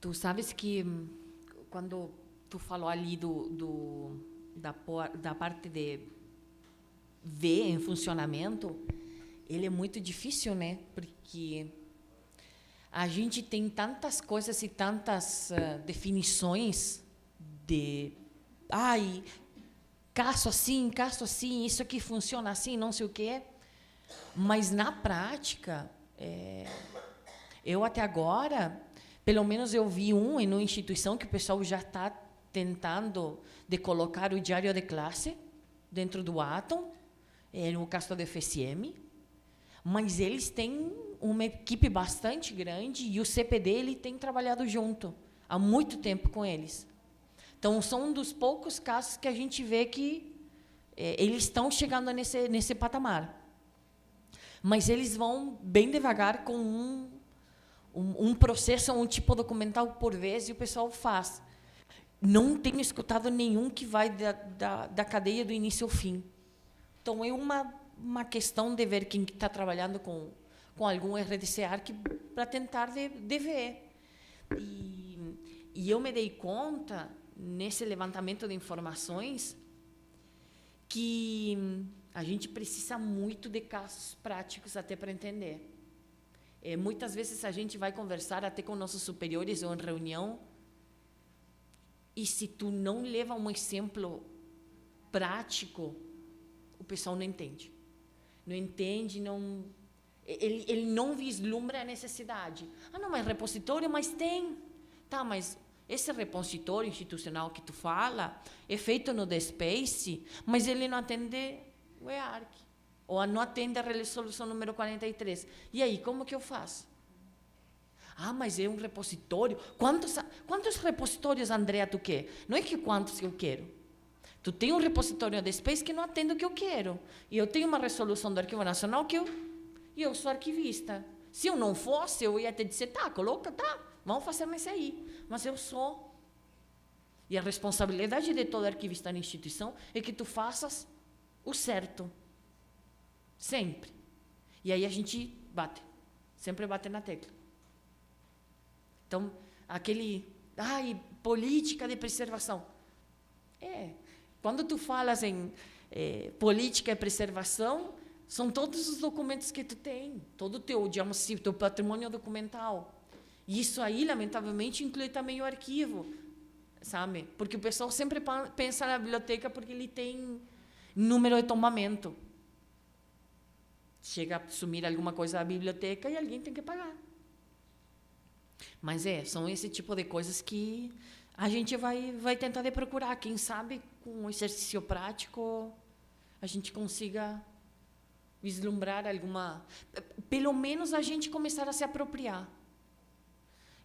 Tu sabes que quando tu falou ali da parte de ver em funcionamento, ele é muito difícil, né? Porque a gente tem tantas coisas e tantas definições de caso assim, isso aqui funciona assim, não sei o quê. Mas, na prática, eu até agora, pelo menos eu vi em uma instituição que o pessoal já está tentando de colocar o diário de classe dentro do Atom, no caso do FSM, mas eles têm uma equipe bastante grande e o CPD ele tem trabalhado junto há muito tempo com eles. Então, são um dos poucos casos que a gente vê que eles estão chegando nesse patamar. Mas eles vão bem devagar com um processo, um tipo documental por vez, e o pessoal faz. Não tenho escutado nenhum que vai da cadeia do início ao fim. Então, é uma questão de ver quem está trabalhando com algum RDC Arc para tentar de ver. E eu me dei conta, nesse levantamento de informações, que a gente precisa muito de casos práticos até para entender. Muitas vezes a gente vai conversar até com nossos superiores ou em reunião, e se tu não leva um exemplo prático, o pessoal não entende. Não entende, ele não vislumbra a necessidade. Não, mas repositório, mas tem. Tá, mas esse repositório institucional que tu fala é feito no DSpace, mas ele não atende o EARC, ou não atende a resolução número 43. E aí, como que eu faço? Mas é um repositório. Quantos repositórios, Andrea, tu quer? Não é que quantos eu quero. Tu tem um repositório de DSpace que não atende o que eu quero. E eu tenho uma resolução do Arquivo Nacional e eu sou arquivista. Se eu não fosse, eu ia te dizer, coloca, vamos fazer nesse aí. Mas eu sou. E a responsabilidade de todo arquivista na instituição é que tu faças o certo. Sempre. E aí a gente sempre bate na tecla. Então, política de preservação. Quando tu falas em política de preservação, são todos os documentos que tu tem, todo o teu patrimônio documental. E isso aí, lamentavelmente, inclui também o arquivo, sabe? Porque o pessoal sempre pensa na biblioteca porque ele tem número de tombamento. chega a sumir alguma coisa da biblioteca e alguém tem que pagar. Mas são esse tipo de coisas que a gente vai tentar de procurar. Quem sabe, com um exercício prático, a gente consiga vislumbrar alguma... Pelo menos a gente começar a se apropriar.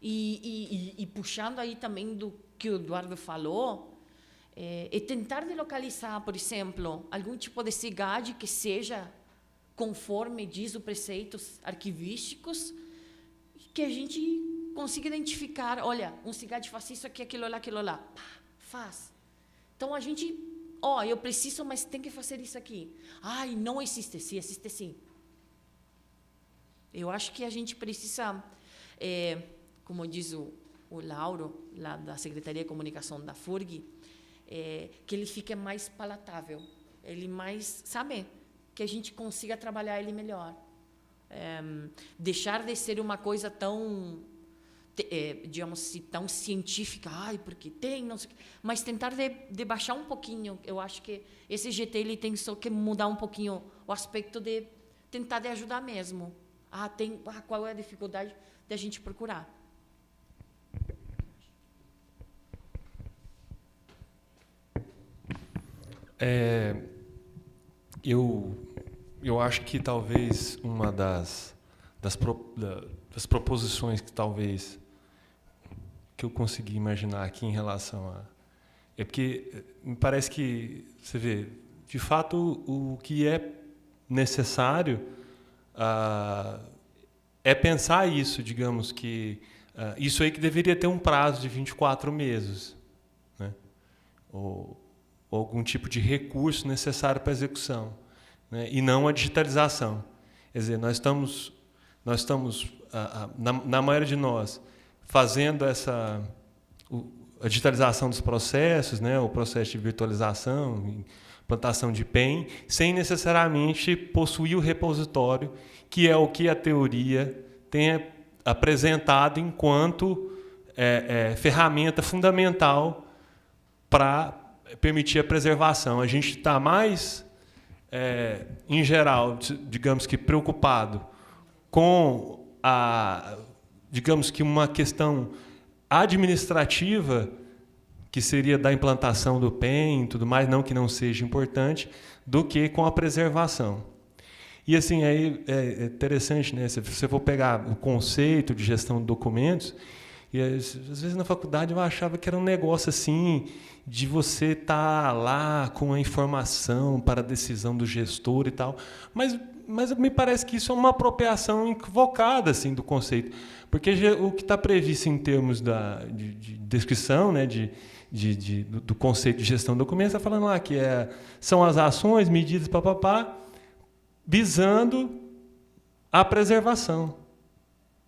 E puxando aí também do que o Eduardo falou, tentar de localizar, por exemplo, algum tipo de SIGAD que seja conforme diz os preceitos arquivísticos, que a gente consiga identificar, olha, um SIGAD faz isso aqui, aquilo lá, pá, faz. Então a gente, eu preciso, mas tem que fazer isso aqui. Ai, não existe, sim, existe sim. Eu acho que a gente precisa, como diz o Lauro, lá da Secretaria de Comunicação da FURG, que ele fique mais palatável, ele mais, sabe, que a gente consiga trabalhar ele melhor. Deixar de ser uma coisa tão, digamos assim, tão científica, porque tem, não sei o quê, mas tentar de baixar um pouquinho. Eu acho que esse GT ele tem só que mudar um pouquinho o aspecto de tentar de ajudar mesmo. Qual é a dificuldade da gente procurar? Eu acho que talvez uma das proposições que eu consegui imaginar aqui em relação a... porque me parece que, você vê, de fato, o que é necessário é pensar isso, digamos que... isso aí que deveria ter um prazo de 24 meses, né? Ou algum tipo de recurso necessário para a execução, né? E não a digitalização. Quer dizer, nós estamos na maioria de nós, fazendo a digitalização dos processos, né? O processo de virtualização, implantação de PEM, sem necessariamente possuir o repositório, que é o que a teoria tem apresentado enquanto ferramenta fundamental para permitir a preservação. A gente está mais, em geral, digamos que preocupado com digamos que uma questão administrativa, que seria da implantação do PEM e tudo mais, não que não seja importante, do que com a preservação. E assim, aí é interessante, né? Se você for pegar o conceito de gestão de documentos, e às vezes na faculdade eu achava que era um negócio assim, de você estar lá com a informação para a decisão do gestor e tal, mas me parece que isso é uma apropriação equivocada assim, do conceito, porque o que está previsto em termos de descrição, né, do conceito de gestão de documentos, está falando lá que são as ações, medidas, visando a preservação.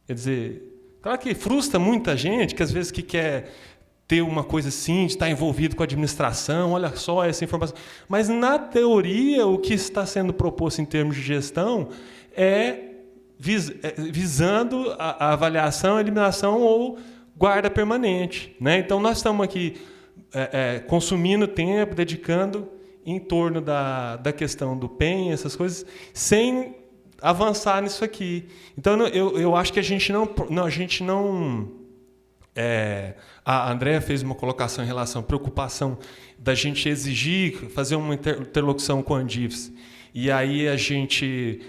Quer dizer, claro que frustra muita gente, que às vezes que quer ter uma coisa assim, de estar envolvido com a administração, olha só essa informação. Mas, na teoria, o que está sendo proposto em termos de gestão visando a avaliação, eliminação ou guarda permanente, né? Então, nós estamos aqui consumindo tempo, dedicando em torno da questão do PEN, essas coisas, sem avançar nisso aqui. Então, eu acho que a gente não a Andrea fez uma colocação em relação à preocupação da gente exigir, fazer uma interlocução com a Andifes, e aí a gente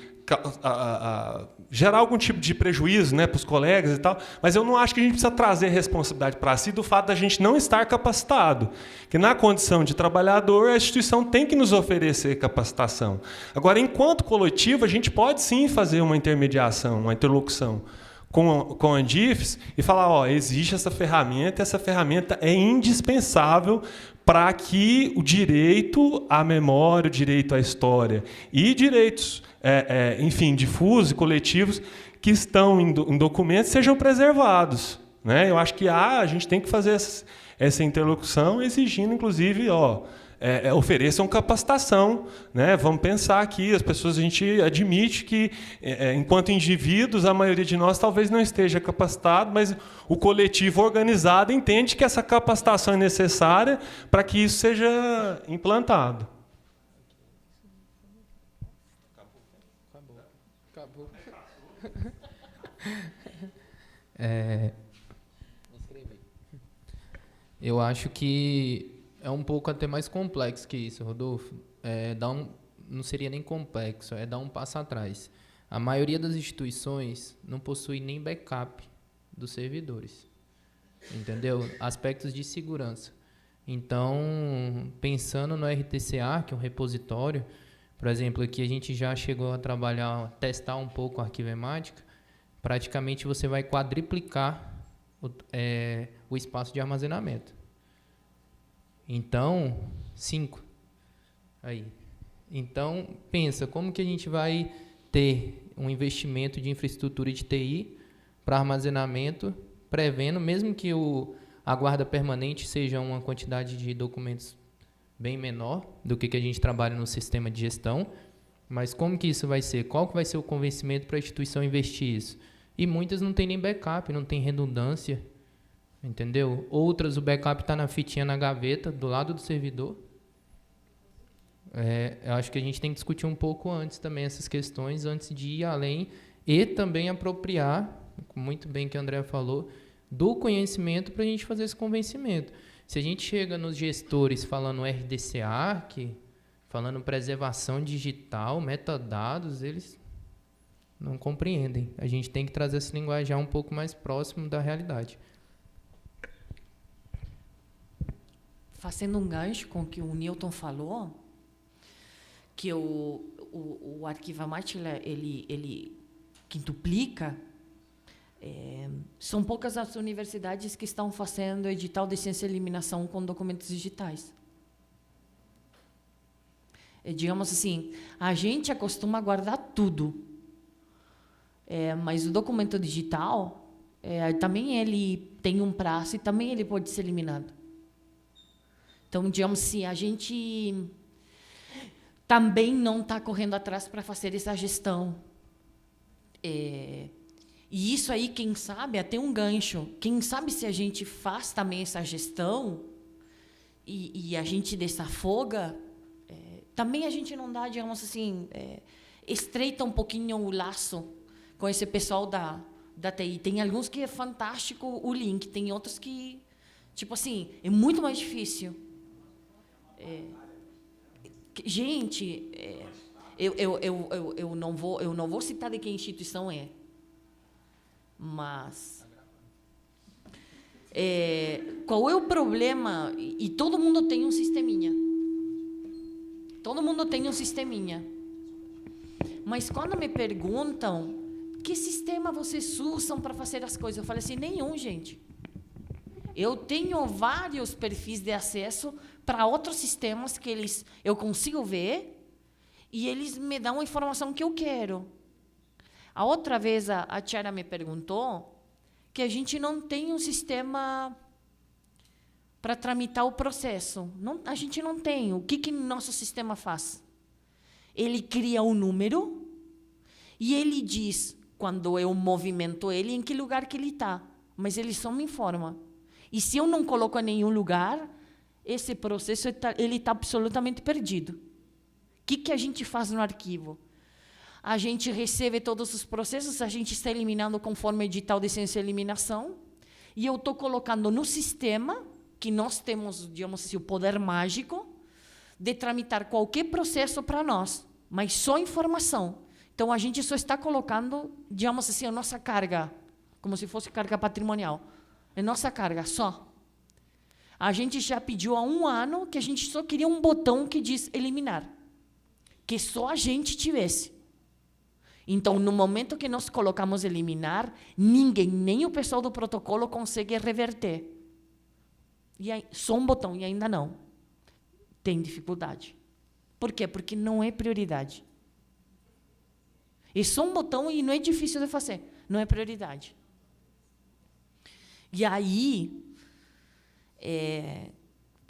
gerar algum tipo de prejuízo, né, para os colegas e tal, mas eu não acho que a gente precisa trazer responsabilidade para si do fato da gente não estar capacitado, que na condição de trabalhador a instituição tem que nos oferecer capacitação. Agora, enquanto coletivo, a gente pode sim fazer uma intermediação, uma interlocução com a Andifes e falar, existe essa ferramenta é indispensável para que o direito à memória, o direito à história e direitos, enfim, difusos e coletivos que estão em documentos sejam preservados, né? Eu acho que a gente tem que fazer essa interlocução exigindo, inclusive, ofereçam capacitação, né? Vamos pensar aqui, as pessoas, a gente admite que, enquanto indivíduos, a maioria de nós talvez não esteja capacitado, mas o coletivo organizado entende que essa capacitação é necessária para que isso seja implantado. Eu acho que é um pouco até mais complexo que isso, Rodolfo. Não seria nem complexo, é dar um passo atrás. A maioria das instituições não possui nem backup dos servidores, entendeu? Aspectos de segurança. Então, pensando no RTCA, que é um repositório, por exemplo, aqui a gente já chegou a testar um pouco a arquivemática, praticamente você vai quadriplicar o espaço de armazenamento. Então, 5. Aí. Então, pensa, como que a gente vai ter um investimento de infraestrutura de TI para armazenamento, prevendo, mesmo que a guarda permanente seja uma quantidade de documentos bem menor do que a gente trabalha no sistema de gestão, mas como que isso vai ser? Qual que vai ser o convencimento para a instituição investir isso? E muitas não tem nem backup, não tem redundância, entendeu? Outras, o backup está na fitinha na gaveta, do lado do servidor. Eu acho que a gente tem que discutir um pouco antes também essas questões, antes de ir além e também apropriar, muito bem que a Andrea falou, do conhecimento para a gente fazer esse convencimento. Se a gente chega nos gestores falando RDCA, falando preservação digital, metadados, eles não compreendem. A gente tem que trazer esse linguajar um pouco mais próximo da realidade. Fazendo um gancho com o que o Newton falou, que o Arquivamate ele quintuplica, são poucas as universidades que estão fazendo edital de ciência e eliminação com documentos digitais. Digamos assim, a gente acostuma guardar tudo, mas o documento digital, também ele tem um prazo e também ele pode ser eliminado. Então, digamos assim, a gente também não está correndo atrás para fazer essa gestão. E isso aí, quem sabe, até um gancho. Quem sabe se a gente faz também essa gestão e a gente desafoga, também a gente não dá, digamos assim, estreita um pouquinho o laço com esse pessoal da TI. Tem alguns que é fantástico o link, tem outros que, tipo assim, é muito mais difícil. Gente, eu não vou citar de que instituição é, mas qual é o problema? E todo mundo tem um sisteminha. Todo mundo tem um sisteminha. Mas quando me perguntam que sistema vocês usam para fazer as coisas, eu falo assim, nenhum, gente. Eu tenho vários perfis de acesso para outros sistemas que eu consigo ver e eles me dão a informação que eu quero. A outra vez a Tiara me perguntou que a gente não tem um sistema para tramitar o processo. Não, a gente não tem. O que nosso sistema faz? Ele cria um número e ele diz, quando eu movimento ele, em que lugar que ele está. Mas ele só me informa. E se eu não coloco em nenhum lugar, esse processo ele está absolutamente perdido. O que a gente faz no arquivo? A gente recebe todos os processos, a gente está eliminando conforme o edital de ciência e eliminação, e eu estou colocando no sistema, que nós temos, digamos assim, o poder mágico, de tramitar qualquer processo para nós, mas só informação. Então, a gente só está colocando, digamos assim, a nossa carga, como se fosse carga patrimonial. É nossa carga, só. A gente já pediu há 1 ano que a gente só queria um botão que diz eliminar. Que só a gente tivesse. Então, no momento que nós colocamos eliminar, ninguém, nem o pessoal do protocolo consegue reverter. E aí, só um botão, e ainda não. Tem dificuldade. Por quê? Porque não é prioridade. É só um botão e não é difícil de fazer. Não é prioridade. E aí,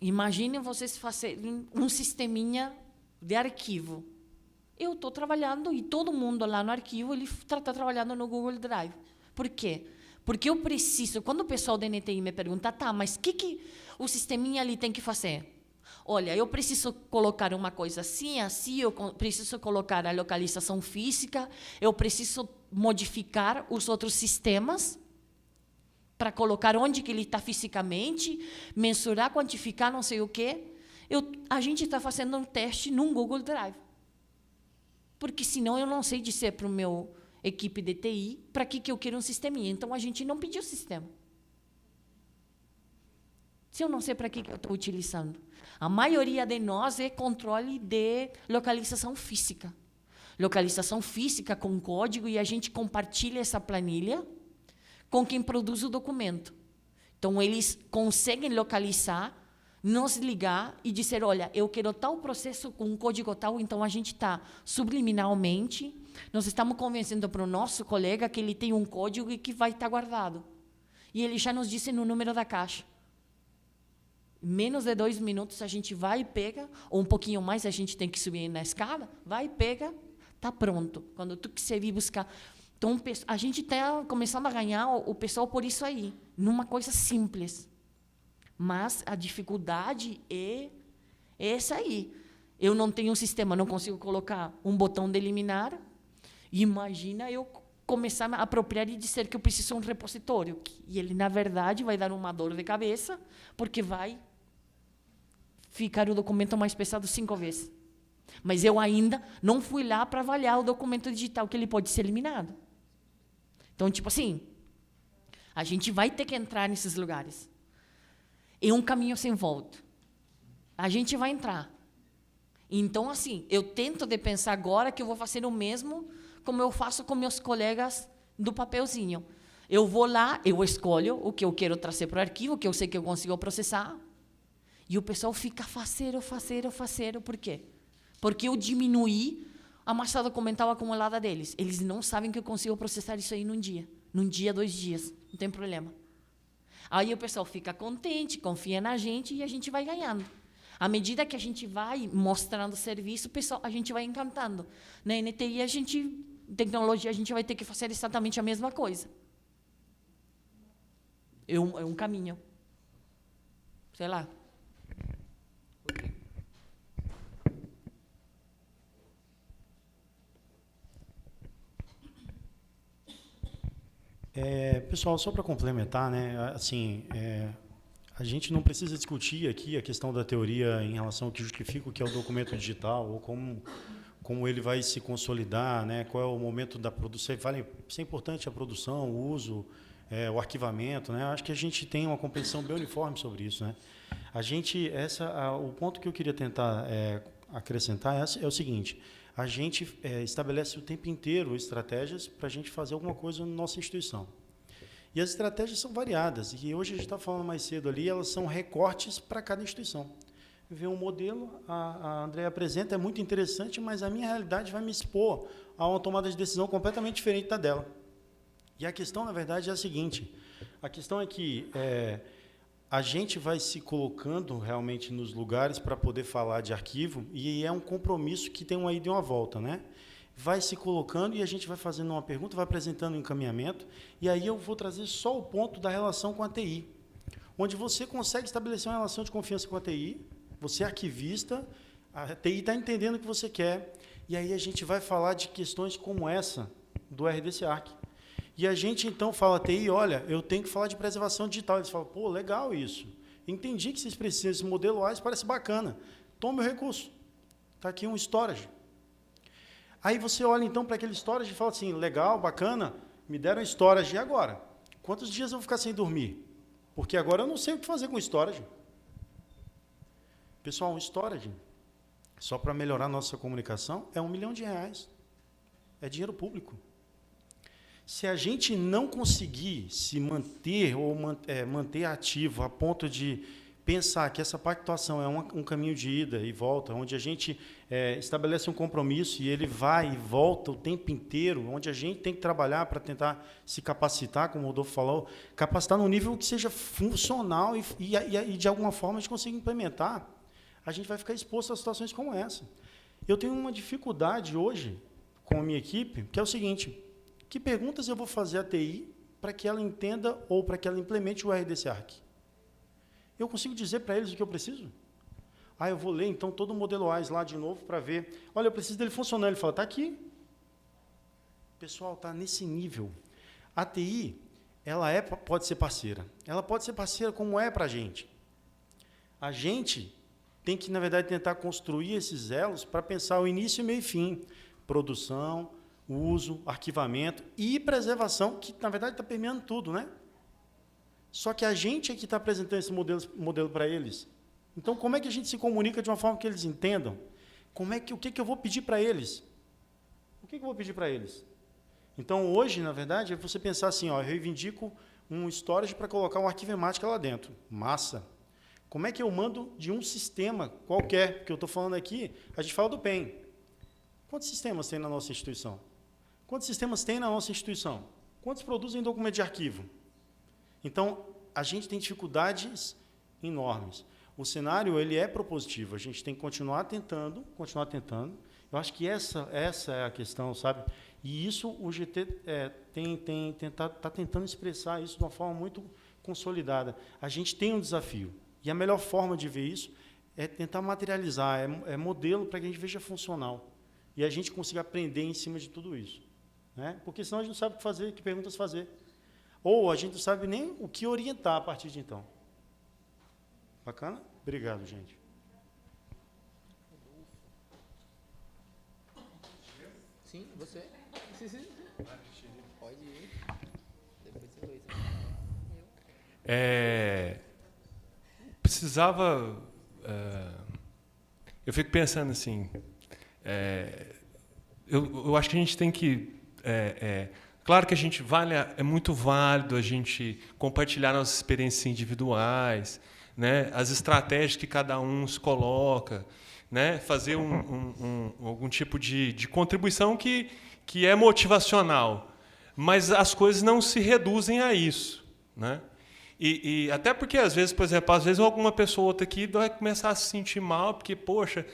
imaginem vocês fazerem um sisteminha de arquivo. Eu estou trabalhando e todo mundo lá no arquivo ele está trabalhando no Google Drive. Por quê? Porque eu preciso, quando o pessoal da NTI me pergunta, tá, mas o que o sisteminha ali tem que fazer? Olha, eu preciso colocar uma coisa assim, assim, eu preciso colocar a localização física, eu preciso modificar os outros sistemas para colocar onde que ele está fisicamente, mensurar, quantificar, não sei o quê. A gente está fazendo um teste num Google Drive. Porque senão eu não sei dizer para o meu equipe de TI para que eu quero um sisteminha. Então, a gente não pediu sistema. Se eu não sei para que eu estou utilizando. A maioria de nós é controle de localização física. Localização física com código, e a gente compartilha essa planilha com quem produz o documento. Então, eles conseguem localizar, nos ligar e dizer, olha, eu quero tal processo com um código tal, então a gente está subliminalmente, nós estamos convencendo para o nosso colega que ele tem um código e que vai estar guardado. E ele já nos disse no número da caixa. Menos de 2 minutos a gente vai e pega, ou um pouquinho mais, a gente tem que subir na escada, vai e pega, está pronto. Quando tu quiser vir buscar. Então, a gente está começando a ganhar o pessoal por isso aí, numa coisa simples. Mas a dificuldade é essa aí. Eu não tenho um sistema, não consigo colocar um botão de eliminar. Imagina eu começar a apropriar e dizer que eu preciso de um repositório. E ele, na verdade, vai dar uma dor de cabeça, porque vai ficar o documento mais pesado 5 vezes. Mas eu ainda não fui lá para avaliar o documento digital, que ele pode ser eliminado. Então, tipo assim, a gente vai ter que entrar nesses lugares. É um caminho sem volta. A gente vai entrar. Então, assim, eu tento de pensar agora que eu vou fazer o mesmo como eu faço com meus colegas do papelzinho. Eu vou lá, eu escolho o que eu quero trazer para o arquivo, o que eu sei que eu consigo processar, e o pessoal fica faceiro. Por quê? Porque eu diminuí a massa documental acumulada deles. Eles não sabem que eu consigo processar isso aí num dia, 2 dias, não tem problema. Aí o pessoal fica contente, confia na gente e a gente vai ganhando. À medida que a gente vai mostrando serviço, pessoal, a gente vai encantando. Na NTI, tecnologia, a gente vai ter que fazer exatamente a mesma coisa. É um caminho. Sei lá. Pessoal, só para complementar, né, assim, a gente não precisa discutir aqui a questão da teoria em relação ao que justifica o que é o documento digital, ou como ele vai se consolidar, né, qual é o momento da produção. Isso é importante, a produção, o uso, o arquivamento. Né, acho que a gente tem uma compreensão bem uniforme sobre isso. Né. O ponto que eu queria tentar acrescentar é o seguinte: a gente estabelece o tempo inteiro estratégias para a gente fazer alguma coisa na nossa instituição. E as estratégias são variadas, e hoje a gente está falando mais cedo ali, elas são recortes para cada instituição. Ver um modelo, a Andréia apresenta, é muito interessante, mas a minha realidade vai me expor a uma tomada de decisão completamente diferente da dela. E a questão, na verdade, é a seguinte: a questão é que a gente vai se colocando realmente nos lugares para poder falar de arquivo, e é um compromisso que tem uma ida e uma volta, né? Vai se colocando e a gente vai fazendo uma pergunta, vai apresentando um encaminhamento, e aí eu vou trazer só o ponto da relação com a TI, onde você consegue estabelecer uma relação de confiança com a TI, você é arquivista, a TI está entendendo o que você quer, e aí a gente vai falar de questões como essa do RDC-ARC. E a gente, então, fala, TI, olha, eu tenho que falar de preservação digital. Eles falam, pô, legal isso. Entendi que vocês precisam desse modelo WISE, parece bacana. Tome o recurso. Está aqui um storage. Aí você olha, então, para aquele storage e fala assim, legal, bacana, me deram storage, e agora? Quantos dias eu vou ficar sem dormir? Porque agora eu não sei o que fazer com storage. Pessoal, um storage, só para melhorar a nossa comunicação, é R$1 milhão. É dinheiro público. Se a gente não conseguir se manter ou manter ativo a ponto de pensar que essa pactuação é um caminho de ida e volta, onde a gente estabelece um compromisso e ele vai e volta o tempo inteiro, onde a gente tem que trabalhar para tentar se capacitar, como o Rodolfo falou, capacitar num nível que seja funcional e de alguma forma a gente consiga implementar, a gente vai ficar exposto a situações como essa. Eu tenho uma dificuldade hoje com a minha equipe, que é o seguinte: que perguntas eu vou fazer à TI para que ela entenda ou para que ela implemente o RDC-ARC? Eu consigo dizer para eles o que eu preciso? Ah, eu vou ler, então, todo o modelo AIS lá de novo para ver. Olha, eu preciso dele funcionando. Ele fala, está aqui. Pessoal, está nesse nível. A TI, ela pode ser parceira. Ela pode ser parceira como é para a gente. A gente tem que, na verdade, tentar construir esses elos para pensar o início, meio e fim. Produção, uso, arquivamento e preservação, que, na verdade, está permeando tudo, né? Só que a gente é que está apresentando esse modelo para eles. Então, como é que a gente se comunica de uma forma que eles entendam? O que eu vou pedir para eles? O que eu vou pedir para eles? Então, hoje, na verdade, é você pensar assim, ó, eu reivindico um storage para colocar um arquivo emática lá dentro. Massa. Como é que eu mando de um sistema qualquer? Porque eu estou falando aqui, a gente fala do PEN. Quantos sistemas tem na nossa instituição? Quantos sistemas tem na nossa instituição? Quantos produzem documento de arquivo? Então, a gente tem dificuldades enormes. O cenário ele é propositivo, a gente tem que continuar tentando. Eu acho que essa é a questão, sabe? E isso o GT está tentando expressar isso de uma forma muito consolidada. A gente tem um desafio, e a melhor forma de ver isso é tentar materializar, é modelo para que a gente veja funcional, e a gente consiga aprender em cima de tudo isso. Né? Porque senão a gente não sabe o que fazer, que perguntas fazer. Ou a gente não sabe nem o que orientar a partir de então. Bacana? Obrigado, gente. Sim, você. Pode ir. Depois você dois. Precisava... eu fico pensando assim... eu acho que a gente tem que... claro que é muito válido a gente compartilhar nossas experiências individuais, né, as estratégias que cada um se coloca, né, fazer algum tipo de contribuição que é motivacional, mas as coisas não se reduzem a isso, né? E até porque às vezes, por exemplo, alguma pessoa ou outra aqui vai começar a se sentir mal porque, poxa,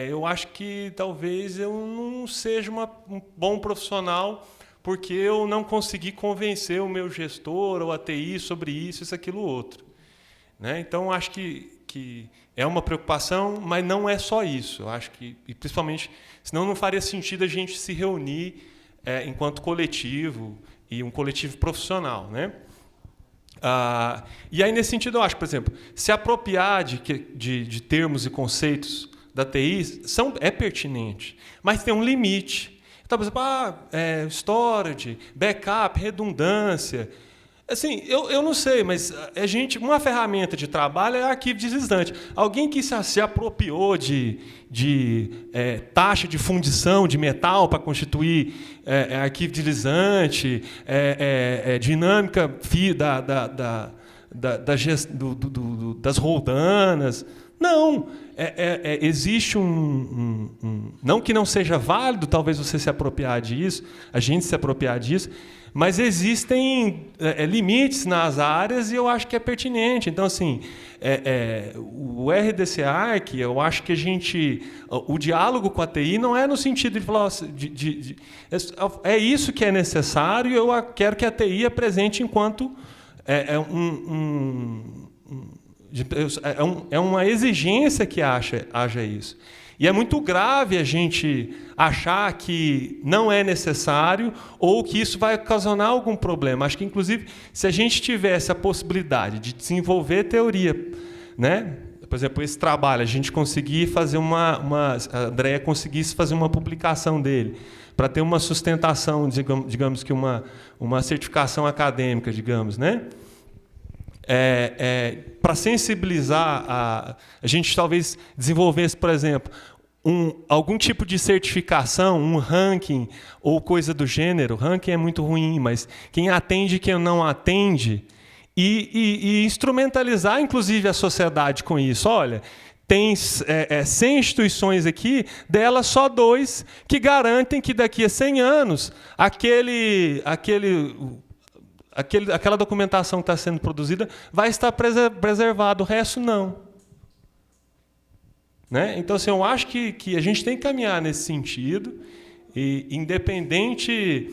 eu acho que talvez eu não seja um bom profissional porque eu não consegui convencer o meu gestor ou a TI sobre isso, aquilo, outro. Né? Então, acho que é uma preocupação, mas não é só isso. Eu acho que, e principalmente, senão não faria sentido a gente se reunir enquanto coletivo, e um coletivo profissional. Né? E aí, nesse sentido, eu acho, por exemplo, se apropriar de termos e conceitos da TI é pertinente, mas tem um limite. Então, por exemplo, storage, backup, redundância. Assim, eu não sei, mas uma ferramenta de trabalho é arquivo deslizante. Alguém que se apropriou de taxa de fundição de metal para constituir arquivo deslizante, dinâmica das roldanas. Não, existe não que não seja válido, talvez você se apropriar disso, a gente se apropriar disso, mas existem limites nas áreas e eu acho que é pertinente. Então, assim, o RDC Arc, eu acho que o diálogo com a TI não é no sentido de falar é isso que é necessário e eu quero que a TI apresente enquanto uma exigência que haja isso. E é muito grave a gente achar que não é necessário ou que isso vai ocasionar algum problema. Acho que, inclusive, se a gente tivesse a possibilidade de desenvolver teoria, né? Por exemplo, esse trabalho, a gente conseguir fazer a Andrea conseguisse fazer uma publicação dele, para ter uma sustentação, digamos que uma certificação acadêmica, digamos, né? Para sensibilizar a gente talvez desenvolvesse, por exemplo, algum tipo de certificação, um ranking ou coisa do gênero. Ranking é muito ruim, mas quem atende, quem não atende, e instrumentalizar, inclusive, a sociedade com isso. Olha, tem 100 instituições aqui, delas só 2 que garantem que daqui a 100 anos aquela documentação que está sendo produzida vai estar preservada, o resto não. Né? Então, assim, eu acho que a gente tem que caminhar nesse sentido, e independente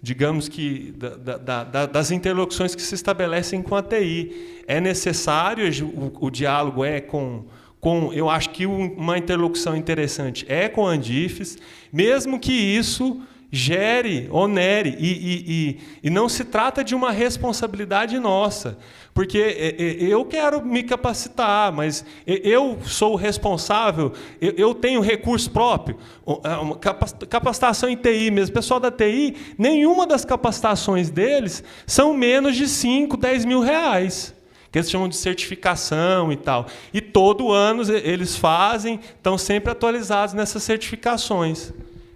digamos que, das interlocuções que se estabelecem com a TI. É necessário, o diálogo eu acho que uma interlocução interessante é com a Andifes, mesmo que isso gere, onere, e não se trata de uma responsabilidade nossa, porque eu quero me capacitar, mas eu sou o responsável, eu tenho recurso próprio, capacitação em TI mesmo, o pessoal da TI, nenhuma das capacitações deles são menos de 5, 10 mil reais, que eles chamam de certificação e tal. E todo ano eles fazem, estão sempre atualizados nessas certificações,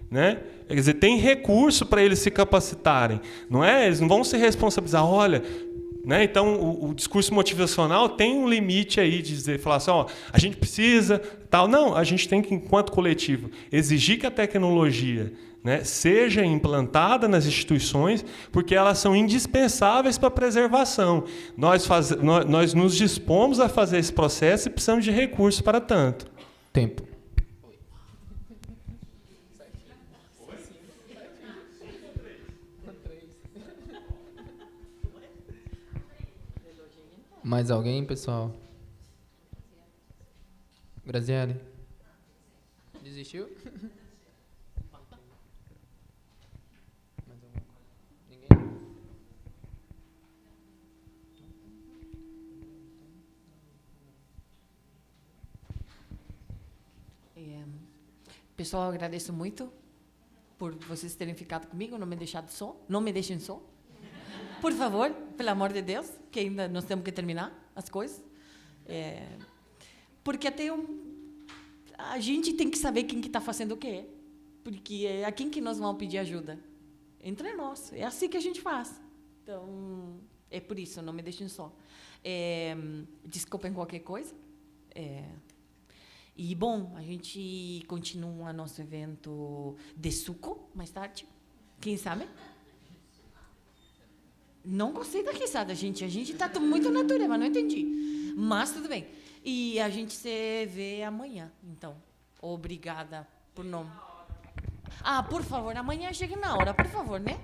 né? Quer dizer, tem recurso para eles se capacitarem. Não é? Eles não vão se responsabilizar. Olha, né? Então, o discurso motivacional tem um limite aí de dizer, falar assim, ó, a gente precisa, tal. Não, a gente tem que, enquanto coletivo, exigir que a tecnologia, né, seja implantada nas instituições, porque elas são indispensáveis para a preservação. Nós nos dispomos a fazer esse processo e precisamos de recursos para tanto. Tempo. Mais alguém, pessoal? Graziele? Desistiu? Mais alguma coisa? Ninguém? Pessoal, eu agradeço muito por vocês terem ficado comigo, não me deixado só, não me deixem só. Por favor, pelo amor de Deus, que ainda nós temos que terminar as coisas. Porque a gente tem que saber quem que está fazendo o quê. Porque é a quem que nós vamos pedir ajuda? Entre nós. É assim que a gente faz. Então, é por isso, não me deixem só. Desculpem qualquer coisa. E, bom, a gente continua nosso evento de suco mais tarde. Quem sabe? Não gostei da risada, gente. A gente está muito natural, mas não entendi. Mas tudo bem. E a gente se vê amanhã, então. Obrigada por não... por favor, amanhã chegue na hora, por favor, né?